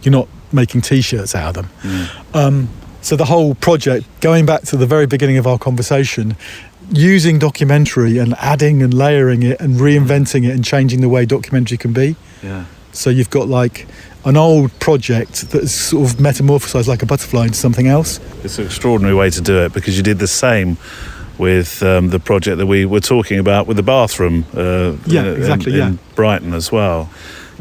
S3: not making T-shirts out of them. So the whole project, going back to the very beginning of our conversation, using documentary and adding and layering it and reinventing it and changing the way documentary can be.
S1: Yeah.
S3: So you've got like an old project that's sort of metamorphosized like a butterfly into something else.
S1: It's an extraordinary way to do it, because you did the same with the project that we were talking about with the bathroom in Brighton as well.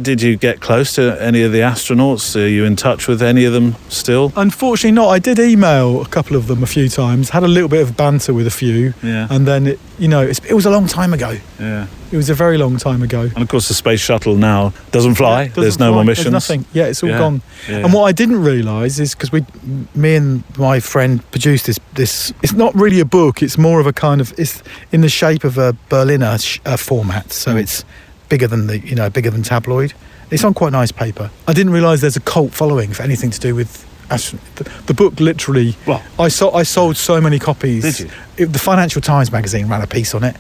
S1: Did you get close to any of the astronauts? Are you in touch with any of them still?
S3: Unfortunately not. I did email a couple of them a few times, had a little bit of banter with a few, and then it was a long time ago.
S1: Yeah.
S3: It was a very long time ago.
S1: And of course the space shuttle now doesn't fly. There's no more missions.
S3: There's nothing. Yeah, it's all gone.
S1: Yeah.
S3: And what I didn't realise is, because me and my friend produced this, it's not really a book, it's more of a kind of, it's in the shape of a Berliner format, so it's bigger than bigger than tabloid. It's on quite nice paper. I didn't realise there's a cult following for anything to do with the book. Literally, I sold so many copies.
S1: Did you?
S3: The Financial Times magazine ran a piece on it,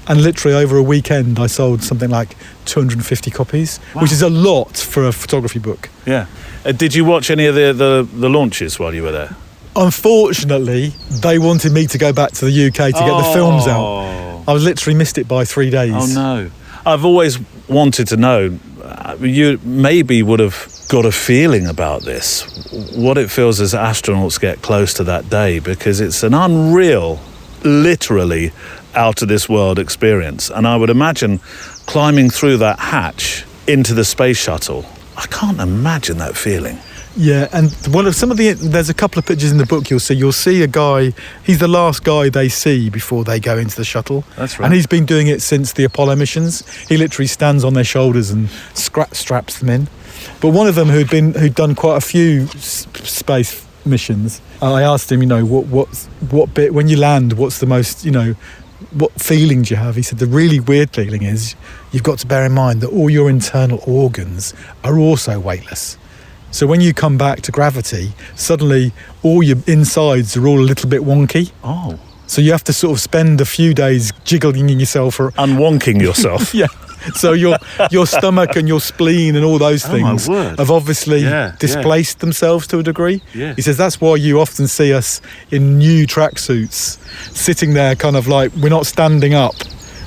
S3: and literally over a weekend I sold something like 250 copies, which is a lot for a photography book.
S1: Yeah. Did you watch any of the launches while you were there?
S3: Unfortunately, they wanted me to go back to the UK to get the films out. I literally missed it by 3 days.
S1: Oh no. I've always wanted to know, you maybe would have got a feeling about this, what it feels as astronauts get close to that day, because it's an unreal, literally out of this world experience. And I would imagine climbing through that hatch into the space shuttle, I can't imagine that feeling.
S3: Yeah, and there's a couple of pictures in the book you'll see a guy, he's the last guy they see before they go into the shuttle.
S1: That's right.
S3: And he's been doing it since the Apollo missions. He literally stands on their shoulders and straps them in. But one of them who'd done quite a few space missions, I asked him, what bit, when you land, what's the most, what feeling do you have? He said the really weird feeling is you've got to bear in mind that all your internal organs are also weightless. So when you come back to gravity, suddenly all your insides are all a little bit wonky.
S1: Oh.
S3: So you have to sort of spend a few days jiggling yourself.
S1: Unwonking yourself.
S3: Yeah. So your stomach and your spleen and all those things have obviously displaced themselves to a degree.
S1: Yeah.
S3: He says that's why you often see us in new tracksuits, sitting there kind of like, we're not standing up.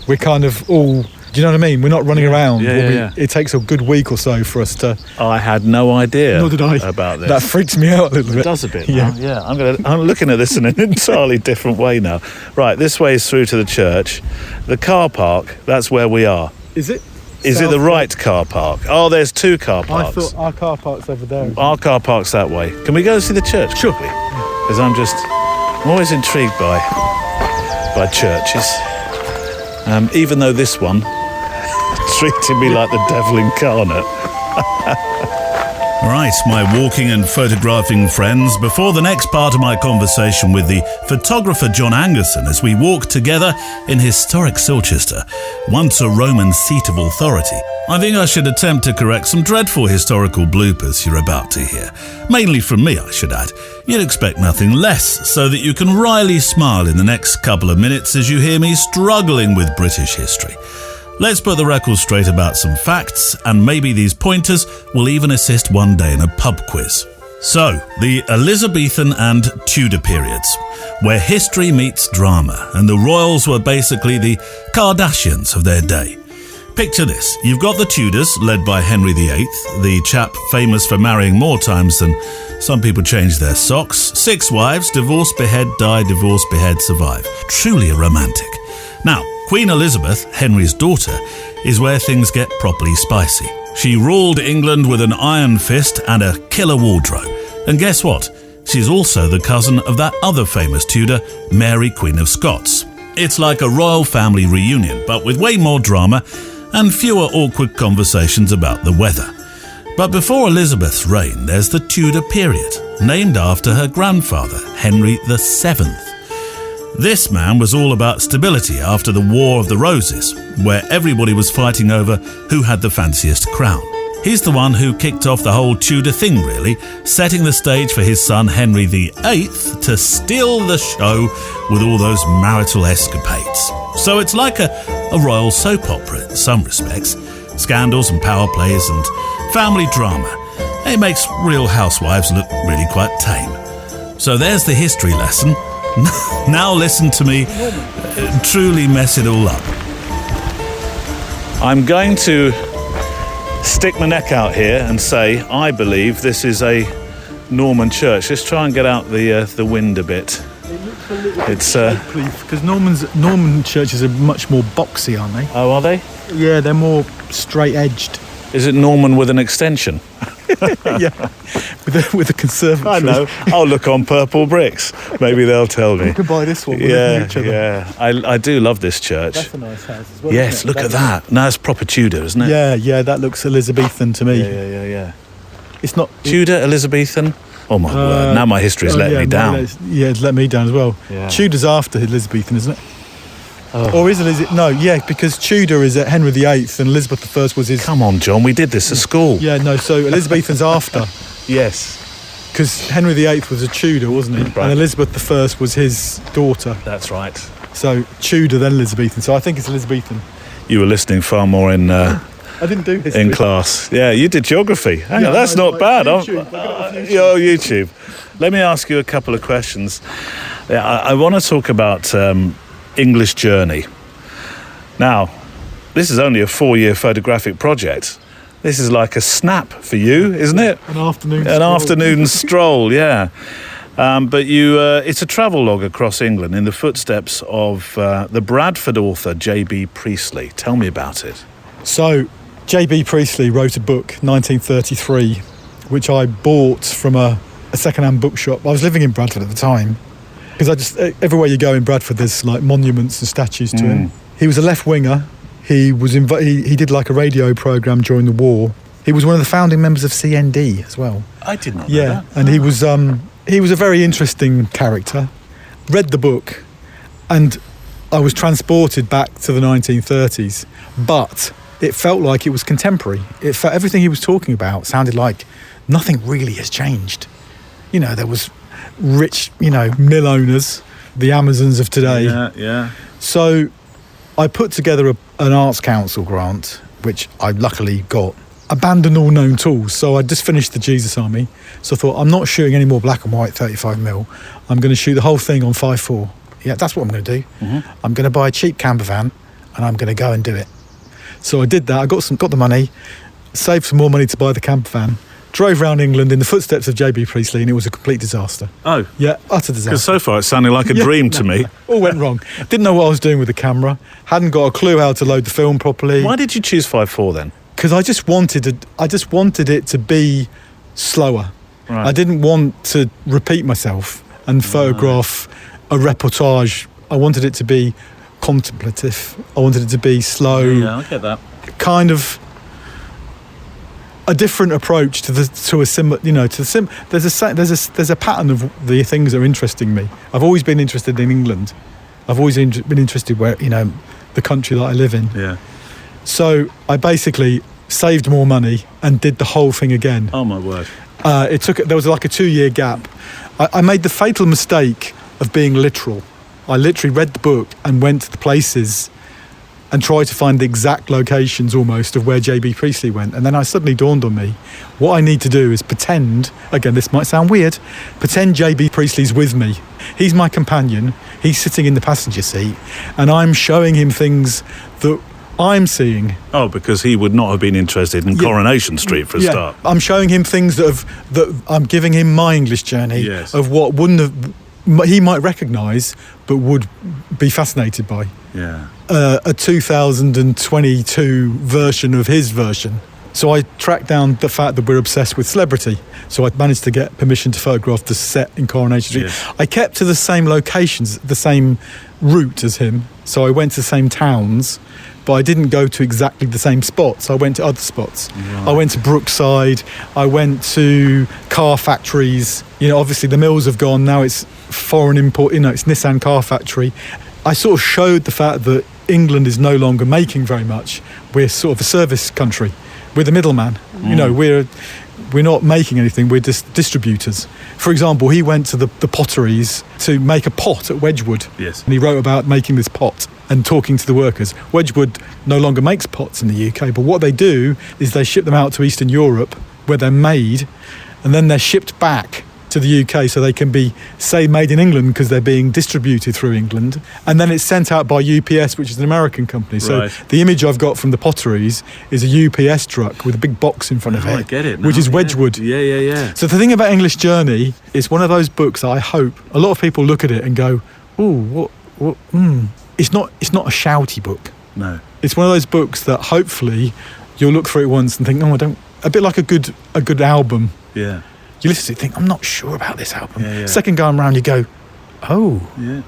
S3: We're kind of all... Do you know what I mean? We're not running around. It takes a good week or so for us to...
S1: I had no idea.
S3: Nor did I.
S1: About this.
S3: That freaks me out a little bit.
S1: It does a bit.
S3: Yeah.
S1: Yeah. I'm looking at this in an entirely different way now. Right, this way is through to the church. The car park, that's where we are.
S3: Is it?
S1: Is it the right car park? Oh, there's two car parks.
S3: I thought our car park's over there.
S1: Our car park's that way. Can we go see the church quickly? Because I'm always intrigued by churches. Even though this one treated me like the devil incarnate.
S4: Right, my walking and photographing friends, before the next part of my conversation with the photographer John Angerson as we walk together in historic Silchester, once a Roman seat of authority, I think I should attempt to correct some dreadful historical bloopers you're about to hear. Mainly from me, I should add. You'd expect nothing less, so that you can wryly smile in the next couple of minutes as you hear me struggling with British history. Let's put the record straight about some facts, and maybe these pointers will even assist one day in a pub quiz. So, the Elizabethan and Tudor periods, where history meets drama, and the royals were basically the Kardashians of their day. Picture this, you've got the Tudors, led by Henry VIII, the chap famous for marrying more times than some people change their socks, 6 wives, divorce, behead, die, divorce, behead, survive. Truly a romantic. Now, Queen Elizabeth, Henry's daughter, is where things get properly spicy. She ruled England with an iron fist and a killer wardrobe. And guess what? She's also the cousin of that other famous Tudor, Mary, Queen of Scots. It's like a royal family reunion, but with way more drama and fewer awkward conversations about the weather. But before Elizabeth's reign, there's the Tudor period, named after her grandfather, Henry VII. This man was all about stability after the War of the Roses, where everybody was fighting over who had the fanciest crown. He's the one who kicked off the whole Tudor thing, really, setting the stage for his son Henry VIII to steal the show with all those marital escapades. So it's like a royal soap opera in some respects. Scandals and power plays and family drama. It makes Real Housewives look really quite tame. So there's the history lesson. Now listen to me truly mess it all up.
S1: I'm going to stick my neck out here and say I believe this is a Norman church. Let's try and get out the wind a bit. It's
S3: because Norman churches are much more boxy, aren't they?
S1: Oh, are they?
S3: Yeah, they're more straight-edged.
S1: Is it Norman with an extension?
S3: Yeah, with a conservatory.
S1: I know. I'll look on purple bricks. Maybe they'll tell me.
S3: You can buy this one.
S1: Yeah. I do love this church.
S3: That's a nice house as well.
S1: Yes,
S3: isn't it?
S1: look at that. No, it's proper Tudor, isn't it?
S3: Yeah, that looks Elizabethan to me.
S1: Yeah.
S3: It's not
S1: Tudor, Elizabethan. Oh my word! Now my history's letting me down.
S3: It's let me down as well.
S1: Yeah.
S3: Tudor's after Elizabethan, isn't it?
S1: Oh.
S3: Or is it? No, yeah, because Tudor is at Henry VIII and Elizabeth I was his.
S1: Come on, John. We did this at school.
S3: Yeah, no. So Elizabethan's after.
S1: Yes.
S3: Because Henry VIII was a Tudor, wasn't he?
S1: Right.
S3: And Elizabeth I was his daughter.
S1: That's right.
S3: So Tudor, then Elizabethan. So I think it's Elizabethan.
S1: You were listening far more in
S3: I didn't do history.
S1: in class. Yeah, you did geography. Hang on, that's not bad. YouTube. Let me ask you a couple of questions. Yeah, I want to talk about English journey. Now, this is only a 4-year photographic project. This is like a snap for you, isn't it?
S3: An afternoon
S1: stroll, yeah. But it's a travel-log across England in the footsteps of the Bradford author J.B. Priestley. Tell me about it.
S3: So, J.B. Priestley wrote a book, 1933, which I bought from a second-hand bookshop. I was living in Bradford at the time, because everywhere you go in Bradford, there's like monuments and statues to him. He was a left-winger. He was he did like a radio programme during the war. He was one of the founding members of CND as well.
S1: I did not know that.
S3: And he was a very interesting character. Read the book, and I was transported back to the 1930s, but it felt like it was contemporary. It felt everything he was talking about sounded like nothing really has changed. You know, there was rich, mill owners, the Amazons of today.
S1: Yeah.
S3: So I put together an Arts Council grant, which I luckily got. Abandoned all known tools. So I just finished the Jesus Army. So I thought, I'm not shooting any more black and white 35mm. I'm going to shoot the whole thing on 5.4. Yeah, that's what I'm going to do. Mm-hmm. I'm going to buy a cheap camper van and I'm going to go and do it. So I did that. I got the money, saved some more money to buy the camper van, drove around England in the footsteps of J.B. Priestley, and it was a complete disaster.
S1: Oh.
S3: Yeah, utter disaster.
S1: Because so far it sounded like a dream to me.
S3: All went wrong. Didn't know what I was doing with the camera. Hadn't got a clue how to load the film properly.
S1: Why did you choose 5.4 then?
S3: Because I just wanted it to be slower.
S1: Right.
S3: I didn't want to repeat myself and photograph a reportage. I wanted it to be contemplative. I wanted it to be slow.
S1: Yeah, I get that.
S3: Kind of a different approach to a similar, there's a pattern of the things that are interesting me. I've always been interested in England. I've always been interested where, the country that I live in.
S1: Yeah.
S3: So I basically saved more money, and did the whole thing again.
S1: Oh my word.
S3: There was like a 2-year gap. I made the fatal mistake of being literal. I literally read the book and went to the places and tried to find the exact locations almost of where J.B. Priestley went. And then it suddenly dawned on me, what I need to do is pretend, again, this might sound weird, pretend J.B. Priestley's with me. He's my companion, he's sitting in the passenger seat, and I'm showing him things that I'm seeing.
S1: Oh, because he would not have been interested in Coronation Street for a start.
S3: I'm showing him things that I'm giving him my English journey of what he might recognise but would be fascinated by.
S1: Yeah.
S3: A 2022 version of his version. So I tracked down the fact that we're obsessed with celebrity. So I managed to get permission to photograph the set in Coronation Street.
S1: Yes.
S3: I kept to the same locations, the same route as him. So I went to the same towns, but I didn't go to exactly the same spots. I went to other spots. Right. I went to Brookside. I went to car factories. Obviously the mills have gone. Now it's foreign import. It's Nissan car factory. I sort of showed the fact that England is no longer making very much. We're sort of a service country. We're the middleman. We're not making anything. We're just distributors. For example, he went to the potteries to make a pot at Wedgwood.
S1: Yes.
S3: And he wrote about making this pot and talking to the workers. Wedgwood no longer makes pots in the UK, but what they do is they ship them out to Eastern Europe where they're made, and then they're shipped back to the UK so they can be, say, made in England because they're being distributed through England, and then it's sent out by UPS, which is an American company. So the image I've got from the potteries is a UPS truck with a big box in front of it. I get it now. Which is Wedgwood.
S1: Yeah.
S3: So the thing about English Journey is one of those books that I hope a lot of people look at it and go, ooh, what. It's not a shouty book.
S1: No.
S3: It's one of those books that hopefully you'll look through it once and think, a bit like a good album.
S1: Yeah.
S3: You listen to it and think, I'm not sure about this album.
S1: Yeah.
S3: Second go around, you go,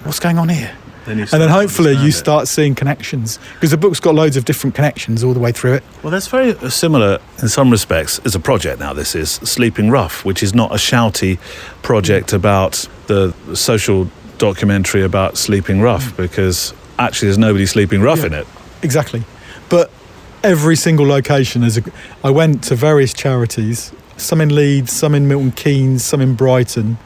S3: what's going on here? And then hopefully you start seeing connections, because the book's got loads of different connections all the way through it.
S1: Well, that's very similar in some respects as a project now. This is Sleeping Rough, which is not a shouty project about the social documentary about sleeping rough, because actually there's nobody sleeping rough in it.
S3: Exactly. But every single location, I went to various charities, some in Leeds, some in Milton Keynes, some in Brighton,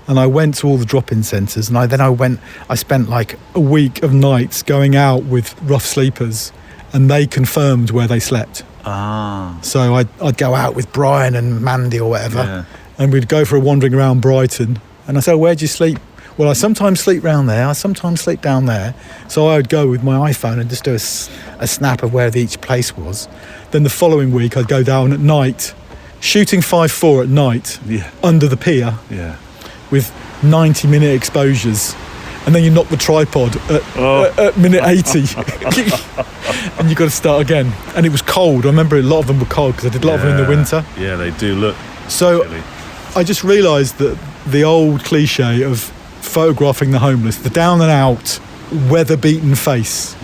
S3: and I went to all the drop-in centres, and I spent like a week of nights going out with rough sleepers, and they confirmed where they slept. So I'd go out with Brian and Mandy or whatever, and we'd go for a wandering around Brighton, and I said, where'd you sleep? Well, I sometimes sleep round there, I sometimes sleep down there. So I would go with my iPhone and just do a snap of where each place was. Then the following week I'd go down at night, shooting 5.4 at night under the pier with 90-minute exposures. And then you knock the tripod at minute 80 and you've got to start again. And it was cold. I remember a lot of them were cold because I did a lot of them in the winter.
S1: Yeah, they do look
S3: chilly. I just realised that the old cliche of photographing the homeless, the down and out, weather-beaten face,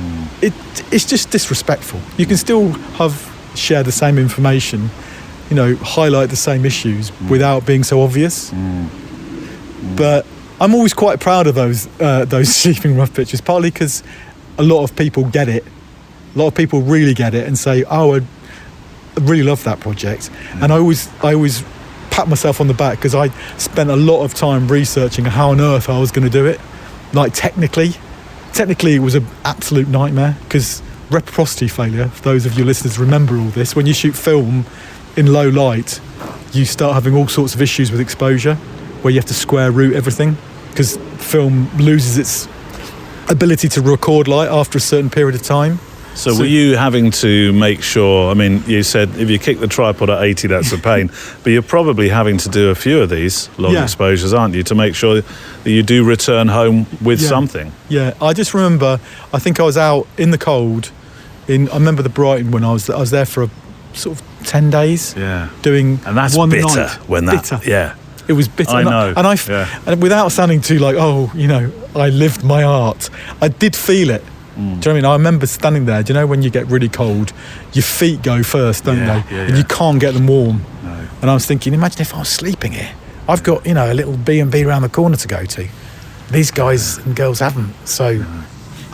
S3: it's just disrespectful. You can still share the same information, highlight the same issues without being so obvious. But I'm always quite proud of those sleeping rough pictures, partly because a lot of people get it. A lot of people really get it and say, I really love that project. And I always pat myself on the back because I spent a lot of time researching how on earth I was going to do it. Like technically it was an absolute nightmare because reciprocity failure, for those of you listeners remember all this, when you shoot film in low light, you start having all sorts of issues with exposure where you have to square root everything because film loses its ability to record light after a certain period of time.
S1: So were you having to make sure, you said if you kick the tripod at 80, that's a pain, but you're probably having to do a few of these long exposures, aren't you, to make sure that you do return home with something? Yeah, I just remember, I think I was out in the cold, I remember the Brighton when I was there for a sort of 10 days. Yeah. Doing and that's
S3: one
S1: bitter
S3: night.
S1: When that, bitter. Yeah.
S3: It was bitter.
S1: I know.
S3: And without sounding too like, I lived my art, I did feel it. Do you know what I mean? I remember standing there. Do you know when you get really cold, your feet go first, don't they? And you can't get them warm. No. And I was thinking, imagine if I was sleeping here. I've got, a little B&B around the corner to go to. These guys and girls haven't. So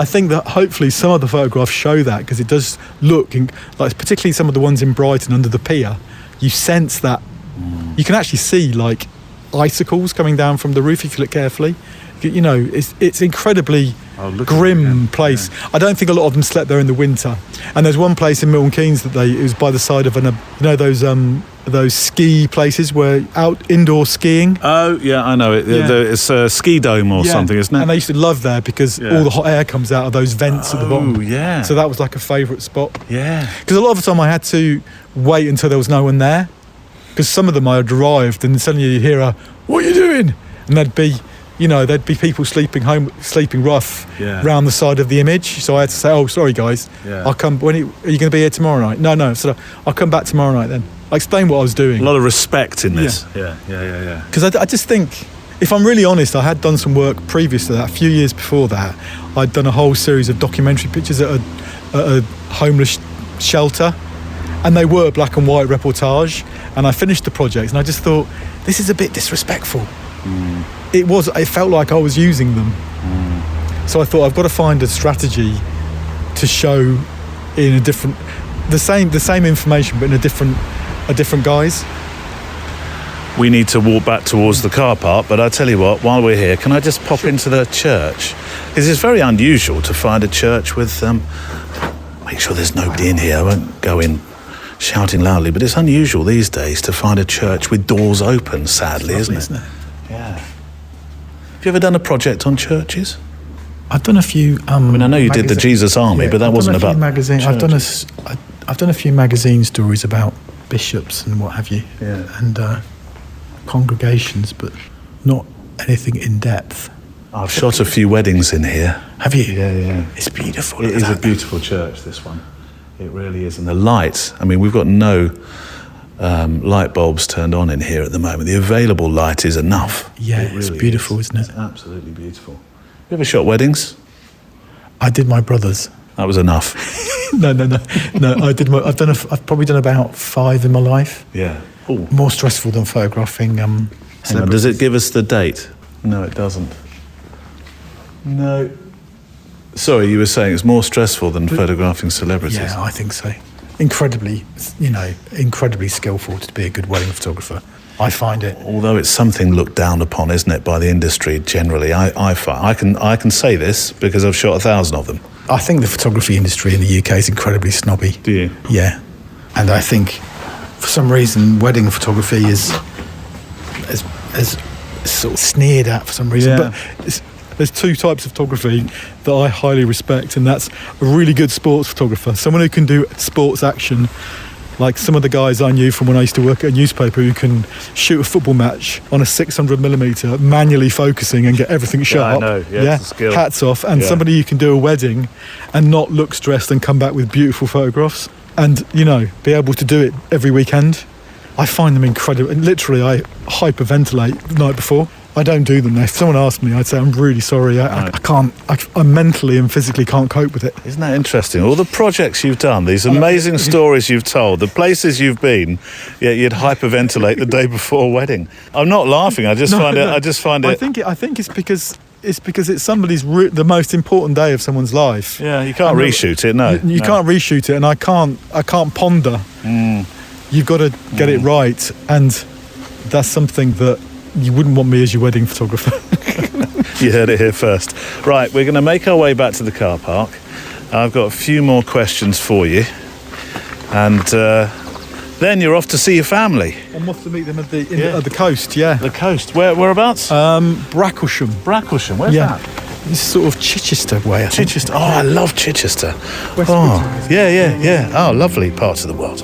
S3: I think that hopefully some of the photographs show that, because it does look, like particularly some of the ones in Brighton under the pier, you sense that. You can actually see like icicles coming down from the roof if you look carefully. You know, it's incredibly grim place. Yeah. I don't think a lot of them slept there in the winter. And there's one place in Milton Keynes that it was by the side of those ski places where indoor skiing.
S1: Oh yeah, I know it.
S3: Yeah.
S1: It's a ski dome or something, isn't it?
S3: And they used to love there because all the hot air comes out of those vents at the bottom.
S1: Oh yeah.
S3: So that was like a favourite spot.
S1: Yeah.
S3: Because a lot of the time I had to wait until there was no one there. Because some of them I had arrived and suddenly you hear "What are you doing?" And there'd be people sleeping rough round the side of the image. So I had to say, "Oh, sorry guys, I'll come. Are you going to be here tomorrow night?" No. So I'll come back tomorrow night then. I explained what I was doing.
S1: A lot of respect in this.
S3: Yeah. Because I just think, if I'm really honest, I had done some work previous to that. A few years before that, I'd done a whole series of documentary pictures at a homeless shelter, and they were black and white reportage. And I finished the project, and I just thought, this is a bit disrespectful. It felt like I was using them. So I thought, I've got to find a strategy to show in the same information, but in a different guise.
S1: We need to walk back towards the car park, but I tell you what, while we're here, can I just pop into the church? Because it's very unusual to find a church with, make sure there's nobody in here, I won't go in shouting loudly, but it's unusual these days to find a church with doors open, sadly, isn't it? Yeah. Have you ever done a project on churches?
S3: I've done a few.
S1: I know you did the Jesus Army, but that wasn't about
S3: magazines. I've done a few magazine stories about bishops and what have you, and congregations, but not anything in depth.
S1: I've shot a few weddings in here.
S3: Have you?
S1: Yeah.
S3: It's beautiful.
S1: It is a beautiful church, this one. It really is. And the light, we've got no light bulbs turned on in here at the moment. The available light is enough.
S3: Yeah, really it's beautiful, isn't it?
S1: It's absolutely beautiful. You ever shot weddings?
S3: I did my brother's.
S1: That was enough.
S3: No. I've probably done about 5 in my life.
S1: Yeah. Ooh.
S3: More stressful than photographing.
S1: Does it give us the date? No, it doesn't. No. Sorry, you were saying it's more stressful than photographing celebrities.
S3: Yeah, I think so. Incredibly skillful to be a good wedding photographer. I find it.
S1: Although it's something looked down upon, isn't it, by the industry generally? I can say this because I've shot 1,000 of them.
S3: I think the photography industry in the UK is incredibly snobby.
S1: Do you?
S3: Yeah, and I think for some reason wedding photography is sort of sneered at for some reason.
S1: Yeah.
S3: But there's 2 types of photography that I highly respect, and that's a really good sports photographer, someone who can do sports action, like some of the guys I knew from when I used to work at a newspaper who can shoot a football match on a 600mm, manually focusing and get everything sharp.
S1: Yeah, I know. Yeah, it's a skill.
S3: Hats off. And somebody who can do a wedding and not look stressed and come back with beautiful photographs and, be able to do it every weekend. I find them incredible. And literally, I hyperventilate the night before. I don't do them. If someone asked me, I'd say, I'm really sorry. I can't. I mentally and physically can't cope with it.
S1: Isn't that interesting? All the projects you've done, these amazing stories you've told, the places you've been, yet you'd hyperventilate the day before a wedding. I'm not laughing. I just find it.
S3: I think it's because it's somebody's the most important day of someone's life.
S1: Yeah, you can't reshoot it. No,
S3: you can't reshoot it, and I can't ponder. You've got to get it right, and that's something that you wouldn't want me as your wedding photographer.
S1: You heard it here first. Right, we're going to make our way back to the car park. I've got a few more questions for you, and then you're off to see your family.
S3: I'm off to meet them at the coast. Yeah,
S1: the coast. Whereabouts?
S3: Bracklesham.
S1: Bracklesham. Where's that?
S3: It's sort of Chichester way.
S1: Chichester. Oh, I love Chichester.
S3: West
S1: yeah. Oh, lovely parts of the world.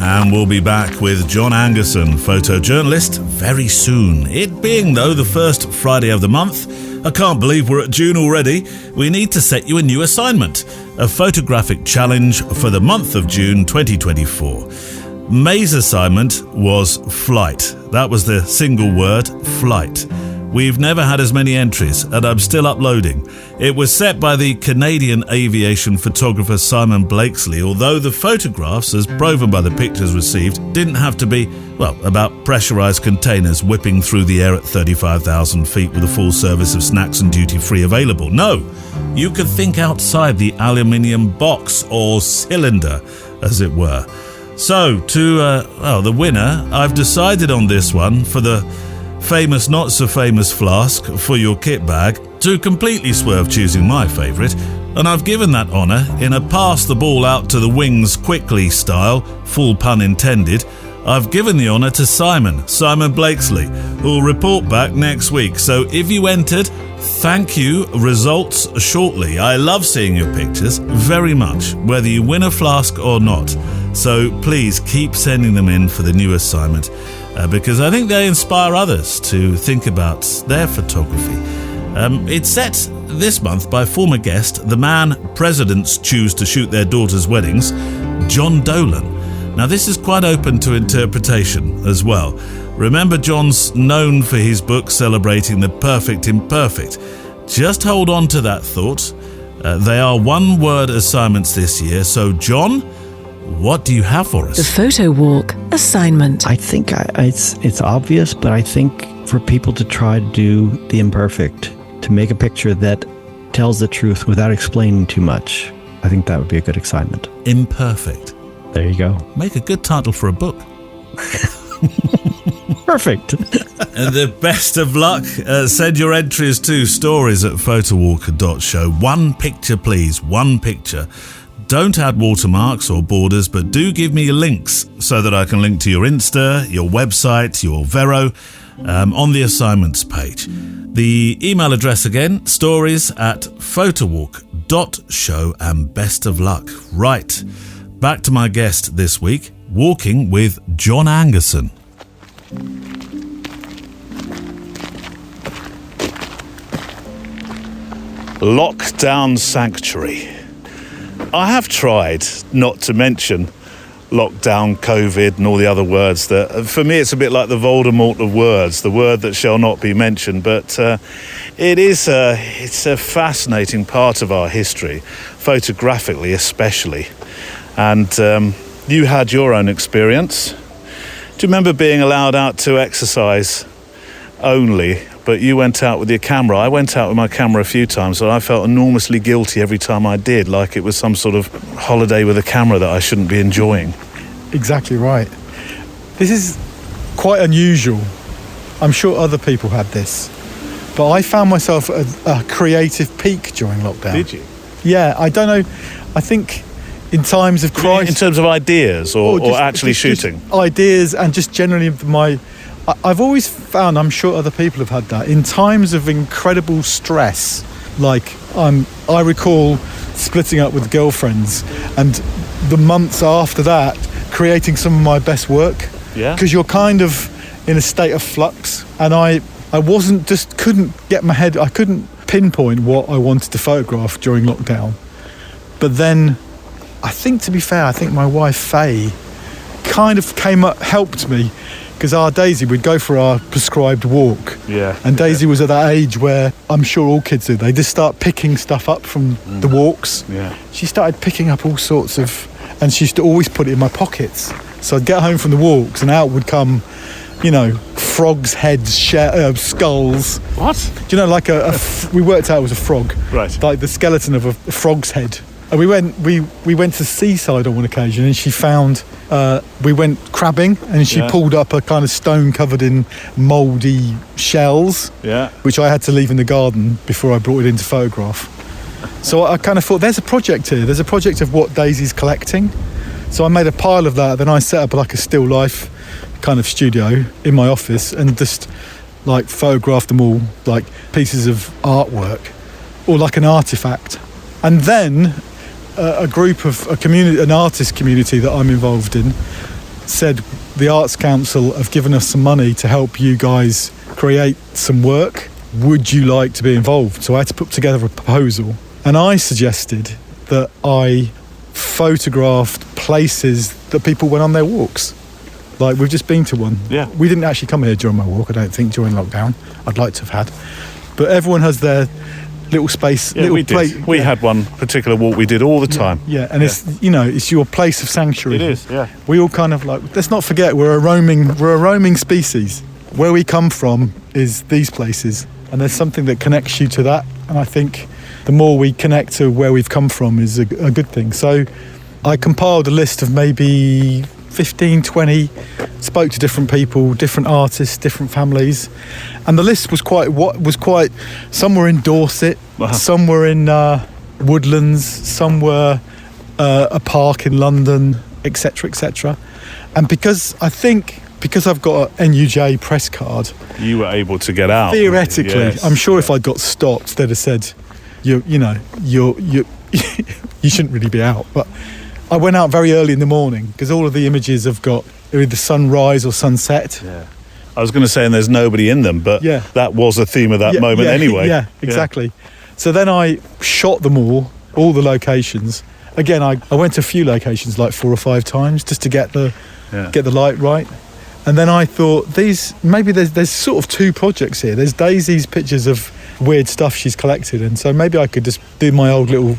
S4: And we'll be back with John Angerson, photojournalist, very soon. It being, though, the first Friday of the month, I can't believe we're at June already. We need to set you a new assignment, a photographic challenge for the month of June 2024. May's assignment was flight. That was the single word, flight. We've never had as many entries, and I'm still uploading. It was set by the Canadian aviation photographer Simon Blakesley, although the photographs, as proven by the pictures received, didn't have to be, well, about pressurised containers whipping through the air at 35,000 feet with a full service of snacks and duty-free available. No, you could think outside the aluminium box or cylinder, as it were. So, to the winner, I've decided on this one for the famous, not so famous flask for your kit bag, to completely swerve choosing my favourite, and I've given that honour in a pass the ball out to the wings quickly style, full pun intended. I've given the honour to Simon Blakesley, who'll report back next week. So if you entered, thank you, results shortly. I love seeing your pictures very much, whether you win a flask or not. So please keep sending them in for the new assignment, because I think they inspire others to think about their photography. It's set this month by former guest, the man presidents choose to shoot their daughters' weddings, John Dolan. Now this is quite open to interpretation as well. Remember, John's known for his book celebrating the perfect imperfect. Just hold on to that thought. They are one-word assignments this year, so John, what do you have for us?
S2: The photo walk assignment.
S5: I think it's obvious, but I think for people to try to do the imperfect, to make a picture that tells the truth without explaining too much, I think that would be a good assignment.
S4: Imperfect.
S5: There you go.
S4: Make a good title for a book.
S5: Perfect.
S4: And the best of luck. Send your entries to stories@photowalk.show. One picture, please. One picture. Don't add watermarks or borders, but do give me links so that I can link to your Insta, your website, your Vero, on the assignments page. The email address again, stories@photowalk.show, and best of luck. Right, back to my guest this week, walking with John Angerson.
S1: Lockdown Sanctuary. I have tried not to mention lockdown, COVID and all the other words that, for me, it's a bit like the Voldemort of words, the word that shall not be mentioned, but it's a fascinating part of our history, photographically especially. And you had your own experience. Do you remember being allowed out to exercise only, but you went out with your camera? I went out with my camera a few times, and I felt enormously guilty every time I did, like it was some sort of holiday with a camera that I shouldn't be enjoying.
S3: Exactly right. This is quite unusual. I'm sure other people had this, but I found myself at a creative peak during lockdown.
S1: Did you?
S3: Yeah, I don't know. I think in times of crisis,
S1: in terms of ideas or actually shooting?
S3: Just ideas, and just generally I've always found, I'm sure other people have had that, in times of incredible stress, like I recall splitting up with girlfriends, and the months after that, creating some of my best work.
S1: Yeah.
S3: Because you're kind of in a state of flux, and I couldn't get my head, I couldn't pinpoint what I wanted to photograph during lockdown. But then, I think, to be fair, I think my wife Faye kind of came up, helped me, because our Daisy, we'd go for our prescribed walk.
S1: Yeah.
S3: And Daisy was at that age where I'm sure all kids do. They just start picking stuff up from the walks.
S1: Yeah.
S3: She started picking up all sorts of, and she used to always put it in my pockets. So I'd get home from the walks and out would come, frogs' heads, skulls.
S1: What?
S3: Do you know, like we worked out it was a frog.
S1: Right.
S3: Like the skeleton of a frog's head. And we went to Seaside on one occasion, and she found, we went crabbing, and she pulled up a kind of stone covered in mouldy shells, which I had to leave in the garden before I brought it in to photograph. So I kind of thought, there's a project here. There's a project of what Daisy's collecting. So I made a pile of that. Then I set up like a still life kind of studio in my office and just like photographed them all like pieces of artwork or like an artifact. And then an artist community that I'm involved in said the Arts Council have given us some money to help you guys create some work. Would you like to be involved? So I had to put together a proposal, and I suggested that I photographed places that people went on their walks. Like, we've just been to one.
S1: Yeah.
S3: We didn't actually come here during my walk, I don't think, during lockdown. I'd like to have had. But everyone has their little space,
S1: Yeah,
S3: little
S1: we did. We had one particular walk we did all the time.
S3: Yeah, and it's, you know, it's your place of sanctuary.
S1: It is, yeah.
S3: We all kind of like, let's not forget, we're a roaming species. Where we come from is these places, and there's something that connects you to that. And I think the more we connect to where we've come from is a good thing. So I compiled a list of maybe 15, 20, spoke to different people, different artists, different families, and the list was quite. Some were in Dorset, some were in Woodlands, some were a park in London, etc., etc. And because I've got an NUJ press card,
S1: you were able to get out.
S3: Theoretically,
S1: yes.
S3: I'm sure if I got stopped, they'd have said, you shouldn't really be out. But I went out very early in the morning because all of the images have got either sunrise or sunset.
S1: Yeah. I was going to say, and there's nobody in them, but that was a theme of that moment anyway.
S3: Yeah, exactly. Yeah. So then I shot them all the locations. Again, I went to a few locations like 4 or 5 times just to get the light right. And then I thought, there's sort of 2 projects here. There's Daisy's pictures of weird stuff she's collected, and so maybe I could just do my old little...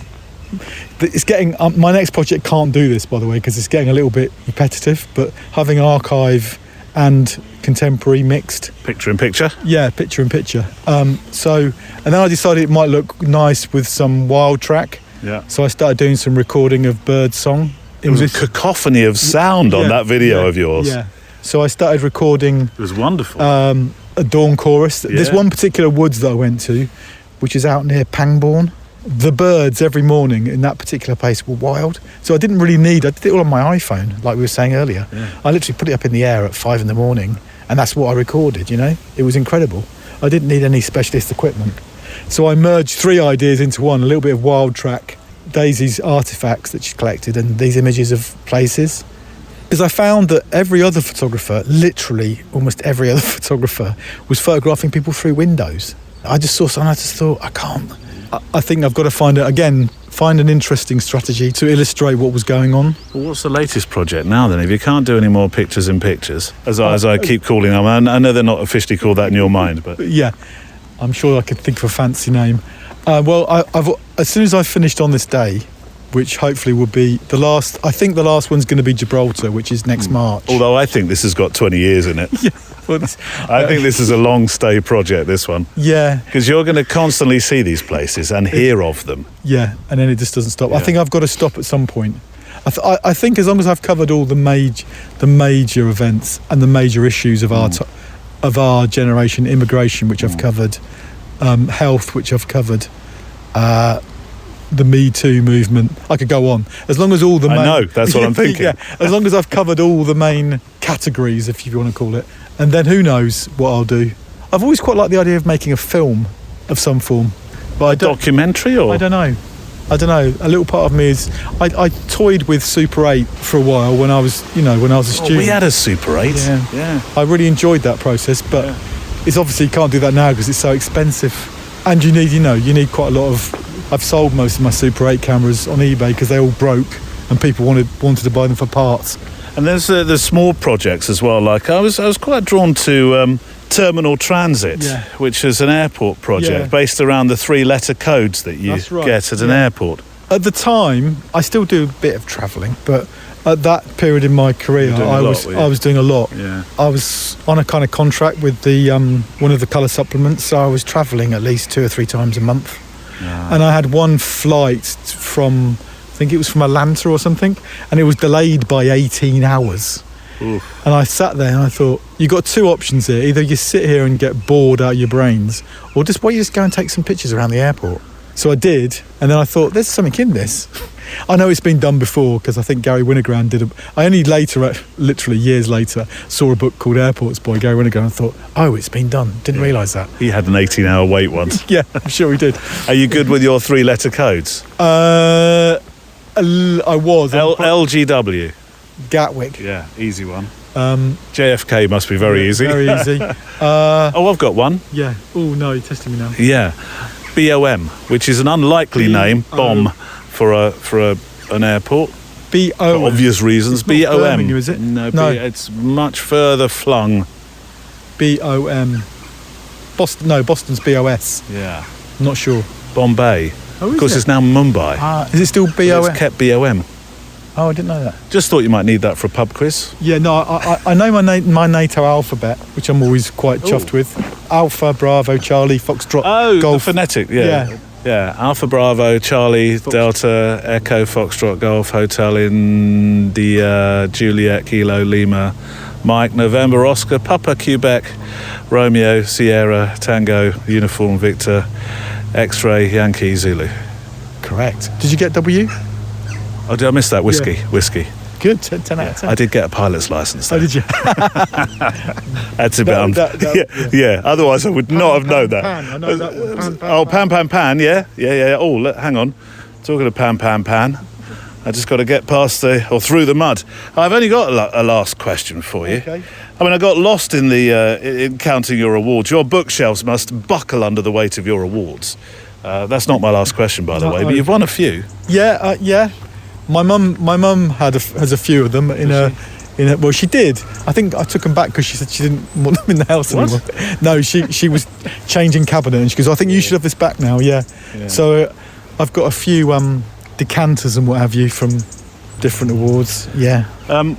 S3: It's getting... my next project can't do this, by the way, because it's getting a little bit repetitive, but having archive and contemporary mixed.
S1: Picture in picture?
S3: Yeah, picture in picture. And then I decided it might look nice with some wild track.
S1: Yeah.
S3: So I started doing some recording of bird song.
S1: It was a cacophony of sound on that video of yours.
S3: Yeah. So I started recording...
S1: It was wonderful.
S3: A dawn chorus. Yeah. There's one particular woods that I went to, which is out near Pangbourne. The birds every morning in that particular place were wild. So I didn't really I did it all on my iPhone, like we were saying earlier. Yeah. I literally put it up in the air at 5 a.m, and that's what I recorded, you know? It was incredible. I didn't need any specialist equipment. So I merged 3 ideas into one, a little bit of wild track, Daisy's artefacts that she collected, and these images of places. Because I found that every other photographer, literally almost every other photographer, was photographing people through windows. I just saw something, I just thought, I can't. I think I've got to find an interesting strategy to illustrate what was going on.
S1: Well, what's the latest project now then? If you can't do any more pictures in pictures, as I keep calling them, I know they're not officially called that in your mind, but...
S3: Yeah, I'm sure I could think of a fancy name. I've as soon as I've finished on this day, which hopefully will be the last. I think the last one's going to be Gibraltar, which is next March.
S1: Although I think this has got 20 years in it.
S3: Yeah, well,
S1: I think this is a long stay project, this one.
S3: Yeah.
S1: Because you're going to constantly see these places and hear of them.
S3: Yeah, and then it just doesn't stop. Yeah. I think I've got to stop at some point. I think as long as I've covered all the major events and the major issues of our generation, immigration, which I've covered, health, which I've covered, the Me Too movement. I could go on. As long as all the main...
S1: I know, that's what I'm thinking.
S3: Yeah, as long as I've covered all the main categories, if you want to call it. And then who knows what I'll do. I've always quite liked the idea of making a film of some form. But
S1: documentary or...?
S3: I don't know. A little part of me is... I toyed with Super 8 for a while when I was a student.
S1: We had a Super 8. Yeah.
S3: I really enjoyed that process, but it's obviously you can't do that now because it's so expensive. And you need quite a lot of... I've sold most of my Super 8 cameras on eBay because they all broke and people wanted to buy them for parts.
S1: And there's small projects as well. Like I was quite drawn to Terminal Transit, which is an airport project based around the 3-letter codes that you get at an airport.
S3: At the time, I still do a bit of travelling, but at that period in my career, I was doing a lot.
S1: Yeah.
S3: I was on a kind of contract with the one of the colour supplements, so I was travelling at least 2 or 3 times a month. And I had one flight from, I think it was from Atlanta or something, and it was delayed by 18 hours. Oof. And I sat there and I thought, you've got 2 options here. Either you sit here and get bored out of your brains, or just go and take some pictures around the airport. So I did, and then I thought, there's something in this. I know it's been done before, because I think Gary Winogrand did I only later, literally years later, saw a book called Airports by Gary Winogrand and thought, oh, it's been done. Didn't realise that.
S1: He had an 18-hour wait once.
S3: Yeah, I'm sure he did.
S1: Are you good with your 3-letter codes?
S3: I was.
S1: LGW.
S3: Gatwick.
S1: Yeah, easy one. JFK must be very easy.
S3: Very easy.
S1: I've got one.
S3: Yeah. Oh, no, you're testing me now.
S1: Yeah. BOM, which is an unlikely name, bomb, for an airport.
S3: B-O-M.
S1: For obvious reasons.
S3: It's not
S1: B-O-M.
S3: Birmingham, is it?
S1: No,
S3: No.
S1: it's much further flung.
S3: B-O-M. Boston. No, Boston's B-O-S.
S1: Yeah.
S3: I'm not sure.
S1: Bombay.
S3: Oh, is
S1: Of course,
S3: it?
S1: it's now Mumbai.
S3: Is it still
S1: But
S3: B-O-M?
S1: it's kept B-O-M.
S3: Oh, I didn't know that.
S1: Just thought you might need that for a pub quiz.
S3: Yeah, no, I know my NATO alphabet, which I'm always quite chuffed with. Alpha, Bravo, Charlie, Foxtrot, Golf.
S1: The phonetic, yeah. Yeah, Alpha Bravo, Charlie, Delta, Echo, Foxtrot, Golf, Hotel India, Juliet, Kilo, Lima, Mike, November, Oscar, Papa, Quebec, Romeo, Sierra, Tango, Uniform, Victor, X-Ray, Yankee, Zulu.
S3: Correct. Did you get W?
S1: Oh, did I miss that? Whiskey,
S3: Yeah.
S1: whiskey.
S3: Good, 10 out of 10.
S1: I did get a pilot's license.
S3: Oh, did you?
S1: That's a bit yeah. Otherwise, I would not have known that.
S3: Pan. I know that one.
S1: Pan. Yeah. Oh, hang on. Talking of pan. I just got to get past through the mud. I've only got a last question for you.
S3: Okay.
S1: I mean, I got lost in in counting your awards. Your bookshelves must buckle under the weight of your awards. That's not my last question, by the way, but you've won a few.
S3: Yeah. My mum has a few of them in a. Well, she did. I think I took them back because she said she didn't want them in the house anymore. No, she was changing cabinet and she goes, I think you should have this back now. Yeah. So I've got a few decanters and what have you from different awards. Yeah.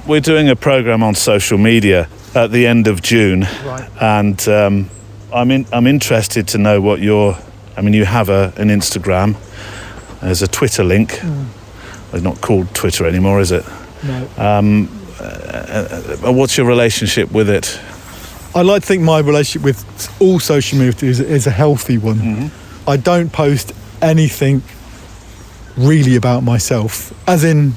S1: We're doing a programme on social media at the end of June,
S3: Right.
S1: and I'm interested to know what your. I mean, you have an Instagram. There's a Twitter link. It's not called Twitter anymore, is it?
S3: No.
S1: What's your relationship with it?
S3: I like to think my relationship with all social media is a healthy one.
S1: Mm-hmm.
S3: I don't post anything really about myself, as in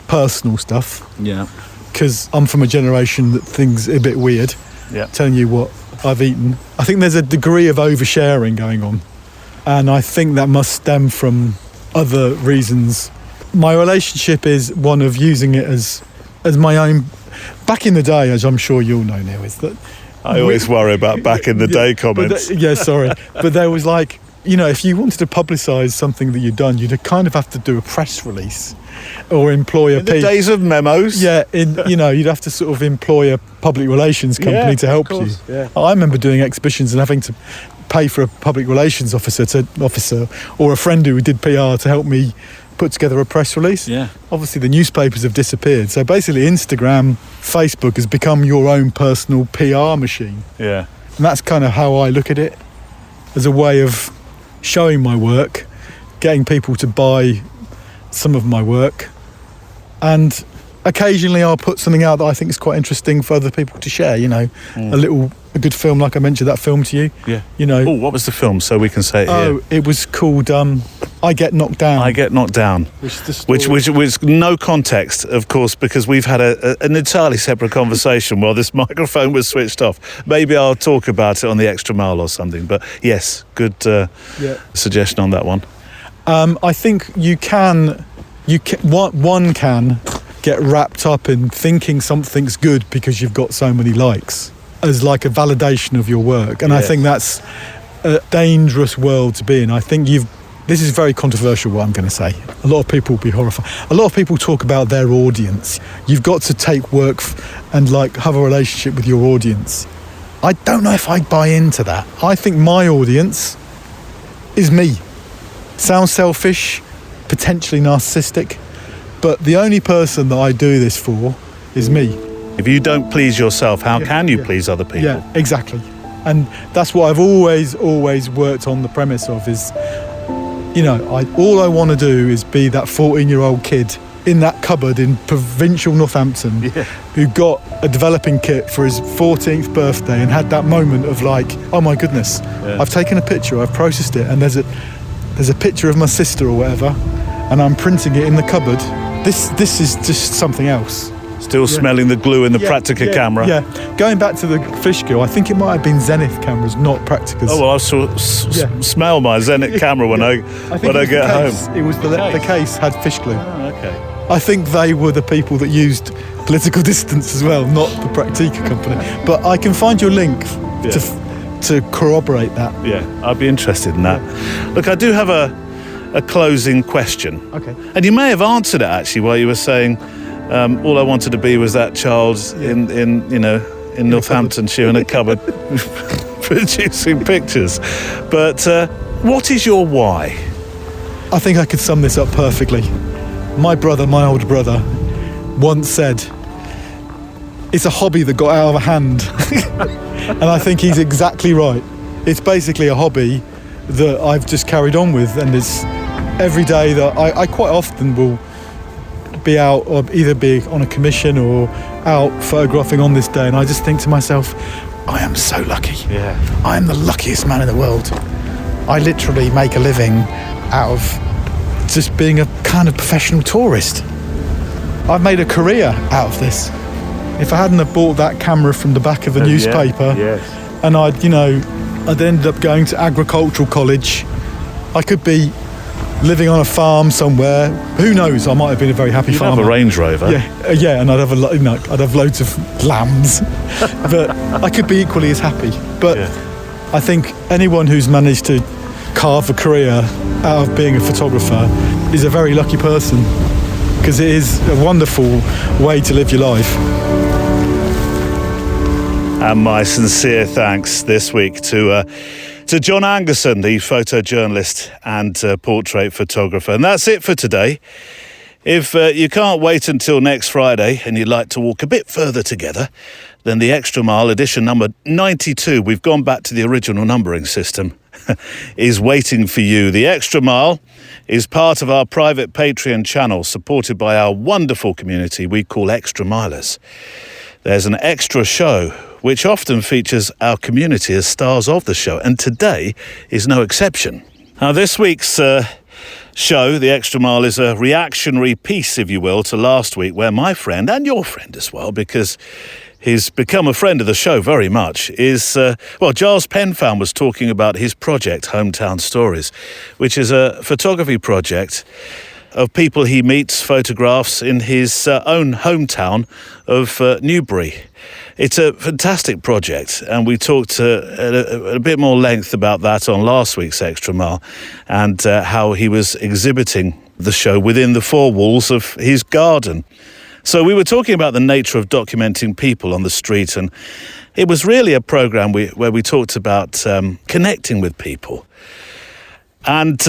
S3: personal stuff,
S1: Yeah.
S3: because I'm from a generation that thinks a bit weird,
S1: Yeah.
S3: telling you what I've eaten. I think there's a degree of oversharing going on, and I think that must stem from other reasons. My relationship is one of using it as my own. Back in the day, as I'm sure you'll know, Neil, is that
S1: I always worry about back in the day comments.
S3: Sorry. But there was like, if you wanted to publicise something that you'd done, you'd kind of have to do a press release or employ
S1: In the days of memos.
S3: Yeah, you'd have to sort of employ a public relations company to help you.
S1: Yeah.
S3: I remember doing exhibitions and having to pay for a public relations officer or a friend who did PR to help me put together a press release.
S1: Yeah.
S3: Obviously the newspapers have disappeared, so basically Instagram, Facebook has become your own personal PR machine,
S1: Yeah.
S3: and that's kind of how I look at it, as a way of showing my work, getting people to buy some of my work, and occasionally I'll put something out that I think is quite interesting for other people to share. A good film, like I mentioned that film to you.
S1: Yeah.
S3: Oh,
S1: what was the film? So we can say it here.
S3: it was called I Get Knocked Down.
S1: I Get Knocked Down. Which was no context, of course, because we've had an entirely separate conversation while this microphone was switched off. Maybe I'll talk about it on the extra mile or something. But yes, good suggestion on that one.
S3: I think one can get wrapped up in thinking something's good because you've got so many likes, as like a validation of your work. And I think that's a dangerous world to be in. I think this is very controversial, what I'm going to say. A lot of people will be horrified. A lot of people talk about their audience. You've got to take work and have a relationship with your audience. I don't know if I buy into that. I think my audience is me. Sounds selfish, potentially narcissistic, but the only person that I do this for is me.
S1: If you don't please yourself, how can you please other people?
S3: Yeah, exactly. And that's what I've always worked on the premise of is, all I want to do is be that 14-year-old kid in that cupboard in provincial Northampton who got a developing kit for his 14th birthday and had that moment of oh my goodness, I've taken a picture, I've processed it, and there's a picture of my sister or whatever, and I'm printing it in the cupboard. This is just something else.
S1: Still smelling the glue in the Praktica camera.
S3: Yeah, going back to the fish gill, I think it might have been Zenith cameras, not Prakticas.
S1: Oh well, I'll smell my Zenith camera when I get home.
S3: It was the case had fish glue.
S1: Oh, okay.
S3: I think they were the people that used political distance as well, not the Praktica company. But I can find your link to corroborate that.
S1: Yeah, I'd be interested in that. Look, I do have a closing question.
S3: Okay.
S1: And you may have answered it actually while you were saying, all I wanted to be was that child in Northamptonshire in a cupboard producing pictures. But what is your why?
S3: I think I could sum this up perfectly. My older brother, once said, it's a hobby that got out of hand. And I think he's exactly right. It's basically a hobby that I've just carried on with, and it's every day that I quite often will be out, or either be on a commission or out photographing on this day, and I just think to myself, I am so lucky.
S1: Yeah.
S3: I am the luckiest man in the world. I literally make a living out of just being a kind of professional tourist. I've made a career out of this. If I hadn't have bought that camera from the back of a newspaper, and I'd ended up going to agricultural college, I could be living on a farm somewhere. Who knows? I might have been a very happy farmer.
S1: You'd have a Range Rover.
S3: Yeah, and I'd have loads of lambs, but I could be equally as happy. But I think anyone who's managed to carve a career out of being a photographer is a very lucky person, because it is a wonderful way to live your life.
S1: And my sincere thanks this week to John Angerson, the photojournalist and portrait photographer. And that's it for today. If you can't wait until next Friday and you'd like to walk a bit further together, then the Extra Mile edition number 92, we've gone back to the original numbering system, is waiting for you. The Extra Mile is part of our private Patreon channel, supported by our wonderful community we call Extra Milers. There's an extra show which often features our community as stars of the show, and today is no exception. Now, this week's show, The Extra Mile, is a reactionary piece, if you will, to last week, where my friend, and your friend as well, because he's become a friend of the show very much, is, Giles Penfound was talking about his project, Hometown Stories, which is a photography project of people he meets, photographs in his own hometown of Newbury. It's a fantastic project, and we talked a bit more length about that on last week's Extra Mile, and how he was exhibiting the show within the four walls of his garden. So we were talking about the nature of documenting people on the street, and it was really a programme where we talked about connecting with people. And,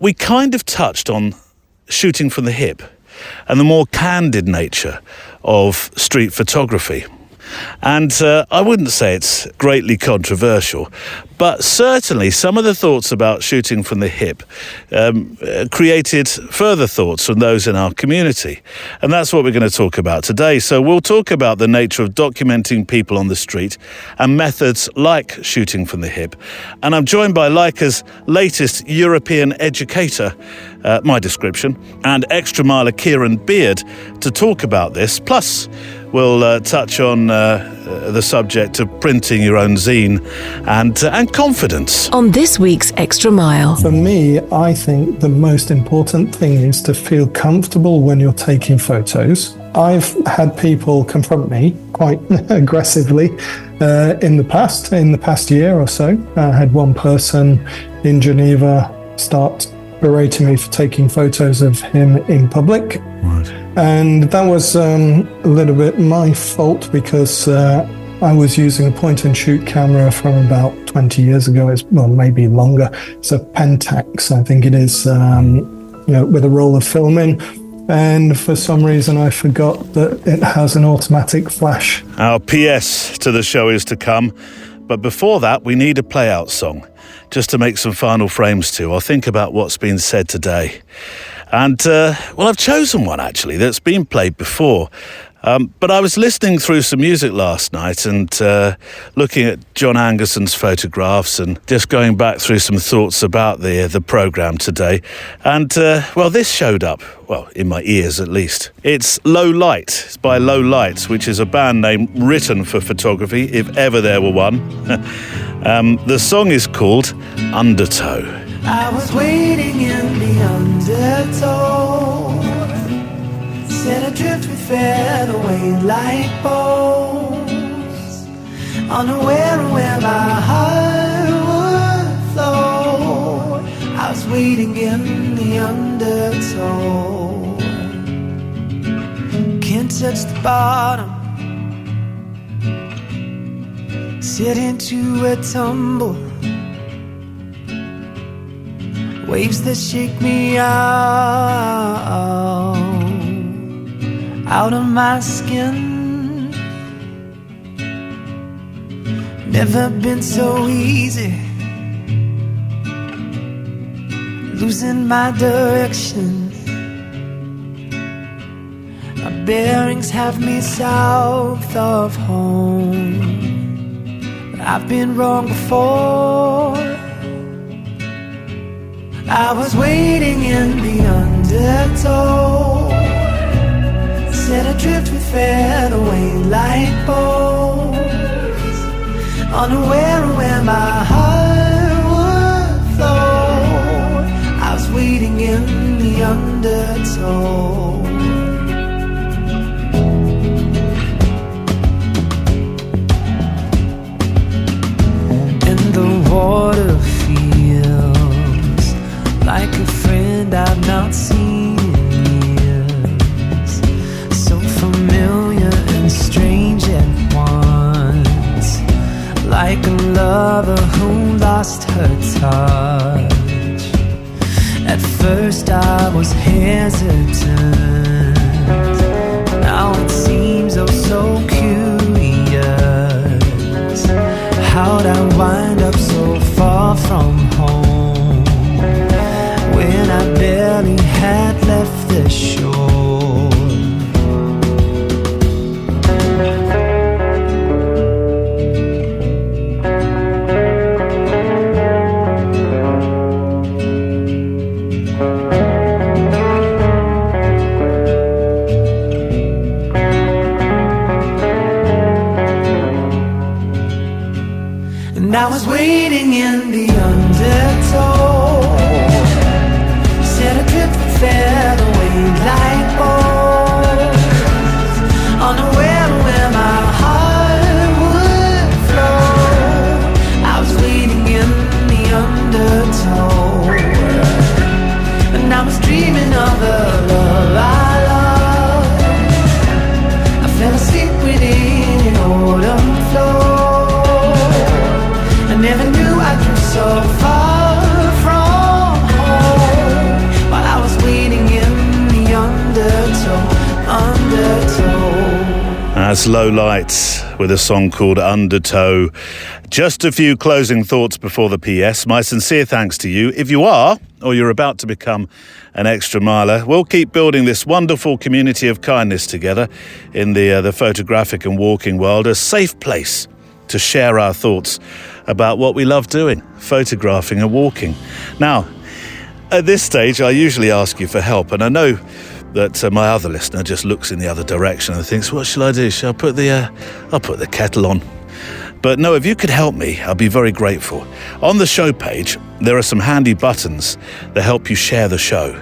S1: we kind of touched on shooting from the hip and the more candid nature of street photography. And I wouldn't say it's greatly controversial, but certainly some of the thoughts about shooting from the hip created further thoughts from those in our community. And that's what we're going to talk about today. So we'll talk about the nature of documenting people on the street and methods like shooting from the hip. And I'm joined by Leica's latest European educator, my description, and Extra Miler Kieran Beard to talk about this. Plus, we'll touch on the subject of printing your own zine and confidence.
S2: On this week's Extra Mile.
S6: For me, I think the most important thing is to feel comfortable when you're taking photos. I've had people confront me quite aggressively in the past year or so. I had one person in Geneva start berating me for taking photos of him in public.
S1: Right.
S6: And that was a little bit my fault, because I was using a point-and-shoot camera from about 20 years ago, maybe longer. It's a Pentax, I think it is, with a roll of film in. And for some reason I forgot that it has an automatic flash.
S1: Our PS to the show is to come. But before that, we need a play-out song, just to make some final frames to, or think about what's been said today. And, I've chosen one, actually, that's been played before. But I was listening through some music last night and looking at John Angerson's photographs and just going back through some thoughts about the programme today. And, this showed up, in my ears at least. It's Low Light. It's by Low Light, which is a band name written for photography, if ever there were one. The song is called Undertow.
S7: I was waiting in the undertow, set adrift with featherweight like bows, unaware of where my heart would flow. I was waiting in the undertow. Can't touch the bottom, sit into a tumble. Waves that shake me out of my skin. Never been so easy, losing my direction. My bearings have me south of home, but I've been wrong before. I was waiting in the undertow, set adrift with fairway light poles, unaware of where my heart would flow. I was waiting in the undertow. And the water feels like a friend I've not seen in years, so familiar and strange at once, like a lover who lost her touch. At first I was hesitant, now it seems oh so curious. How'd I wind up so far from home when I barely had left the shore? And I was waiting in the undertow, set adrift with fairway light poles, unaware of where my heart would flow. I was waiting in the undertow, and I was dreaming of the love I loved. I fell asleep within an autumn flow. I never knew I drew so far from home, while I was waiting in the undertow.
S1: That's Low Lights with a song called Undertow. Just a few closing thoughts before the PS. My sincere thanks to you. If you are, or you're about to become an extra miler, we'll keep building this wonderful community of kindness together in the photographic and walking world, a safe place to share our thoughts about what we love doing, photographing and walking. Now, at this stage, I usually ask you for help, and I know that my other listener just looks in the other direction and thinks, what shall I do? Shall I put the kettle on? But no, if you could help me, I'd be very grateful. On the show page, there are some handy buttons that help you share the show.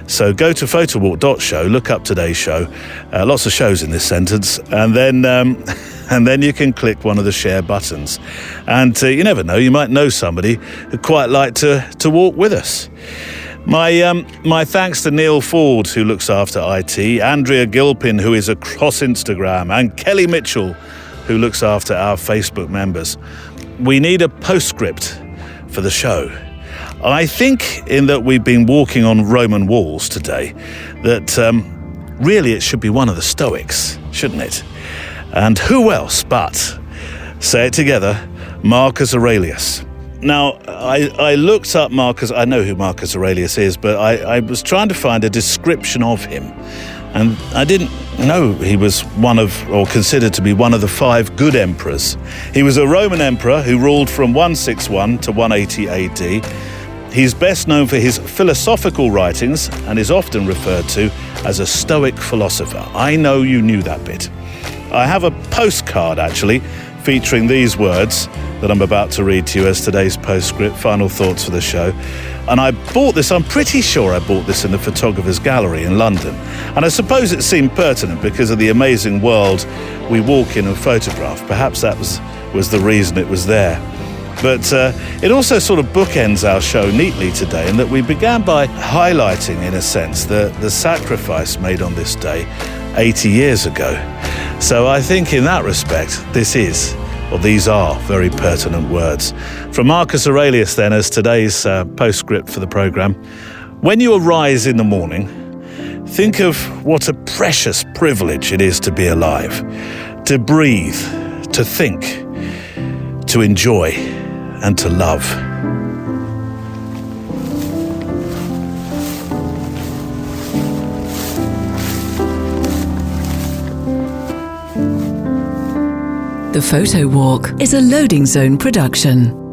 S1: So go to photowalk.show, look up today's show, lots of shows in this sentence, and then you can click one of the share buttons. And you never know, you might know somebody who'd quite like to walk with us. My thanks to Neil Ford, who looks after IT, Andrea Gilpin, who is across Instagram, and Kelly Mitchell, who looks after our Facebook members. We need a postscript for the show. I think, in that we've been walking on Roman walls today, that really it should be one of the Stoics, shouldn't it? And who else but, say it together, Marcus Aurelius. Now, I looked up Marcus. I know who Marcus Aurelius is, but I was trying to find a description of him. And I didn't know he was one of, or considered to be one of the 5 good emperors. He was a Roman emperor who ruled from 161 to 180 AD. He's best known for his philosophical writings and is often referred to as a Stoic philosopher. I know you knew that bit. I have a postcard, actually, featuring these words that I'm about to read to you as today's postscript, final thoughts for the show. And I bought this, I'm pretty sure I bought this in the Photographer's Gallery in London. And I suppose it seemed pertinent because of the amazing world we walk in and photograph. Perhaps that was the reason it was there. But it also sort of bookends our show neatly today, in that we began by highlighting, in a sense, the sacrifice made on this day 80 years ago. So I think in that respect, these are very pertinent words. From Marcus Aurelius, then, as today's postscript for the programme: when you arise in the morning, think of what a precious privilege it is to be alive, to breathe, to think, to enjoy, and to love.
S2: The Photowalk is a Loading Zone production.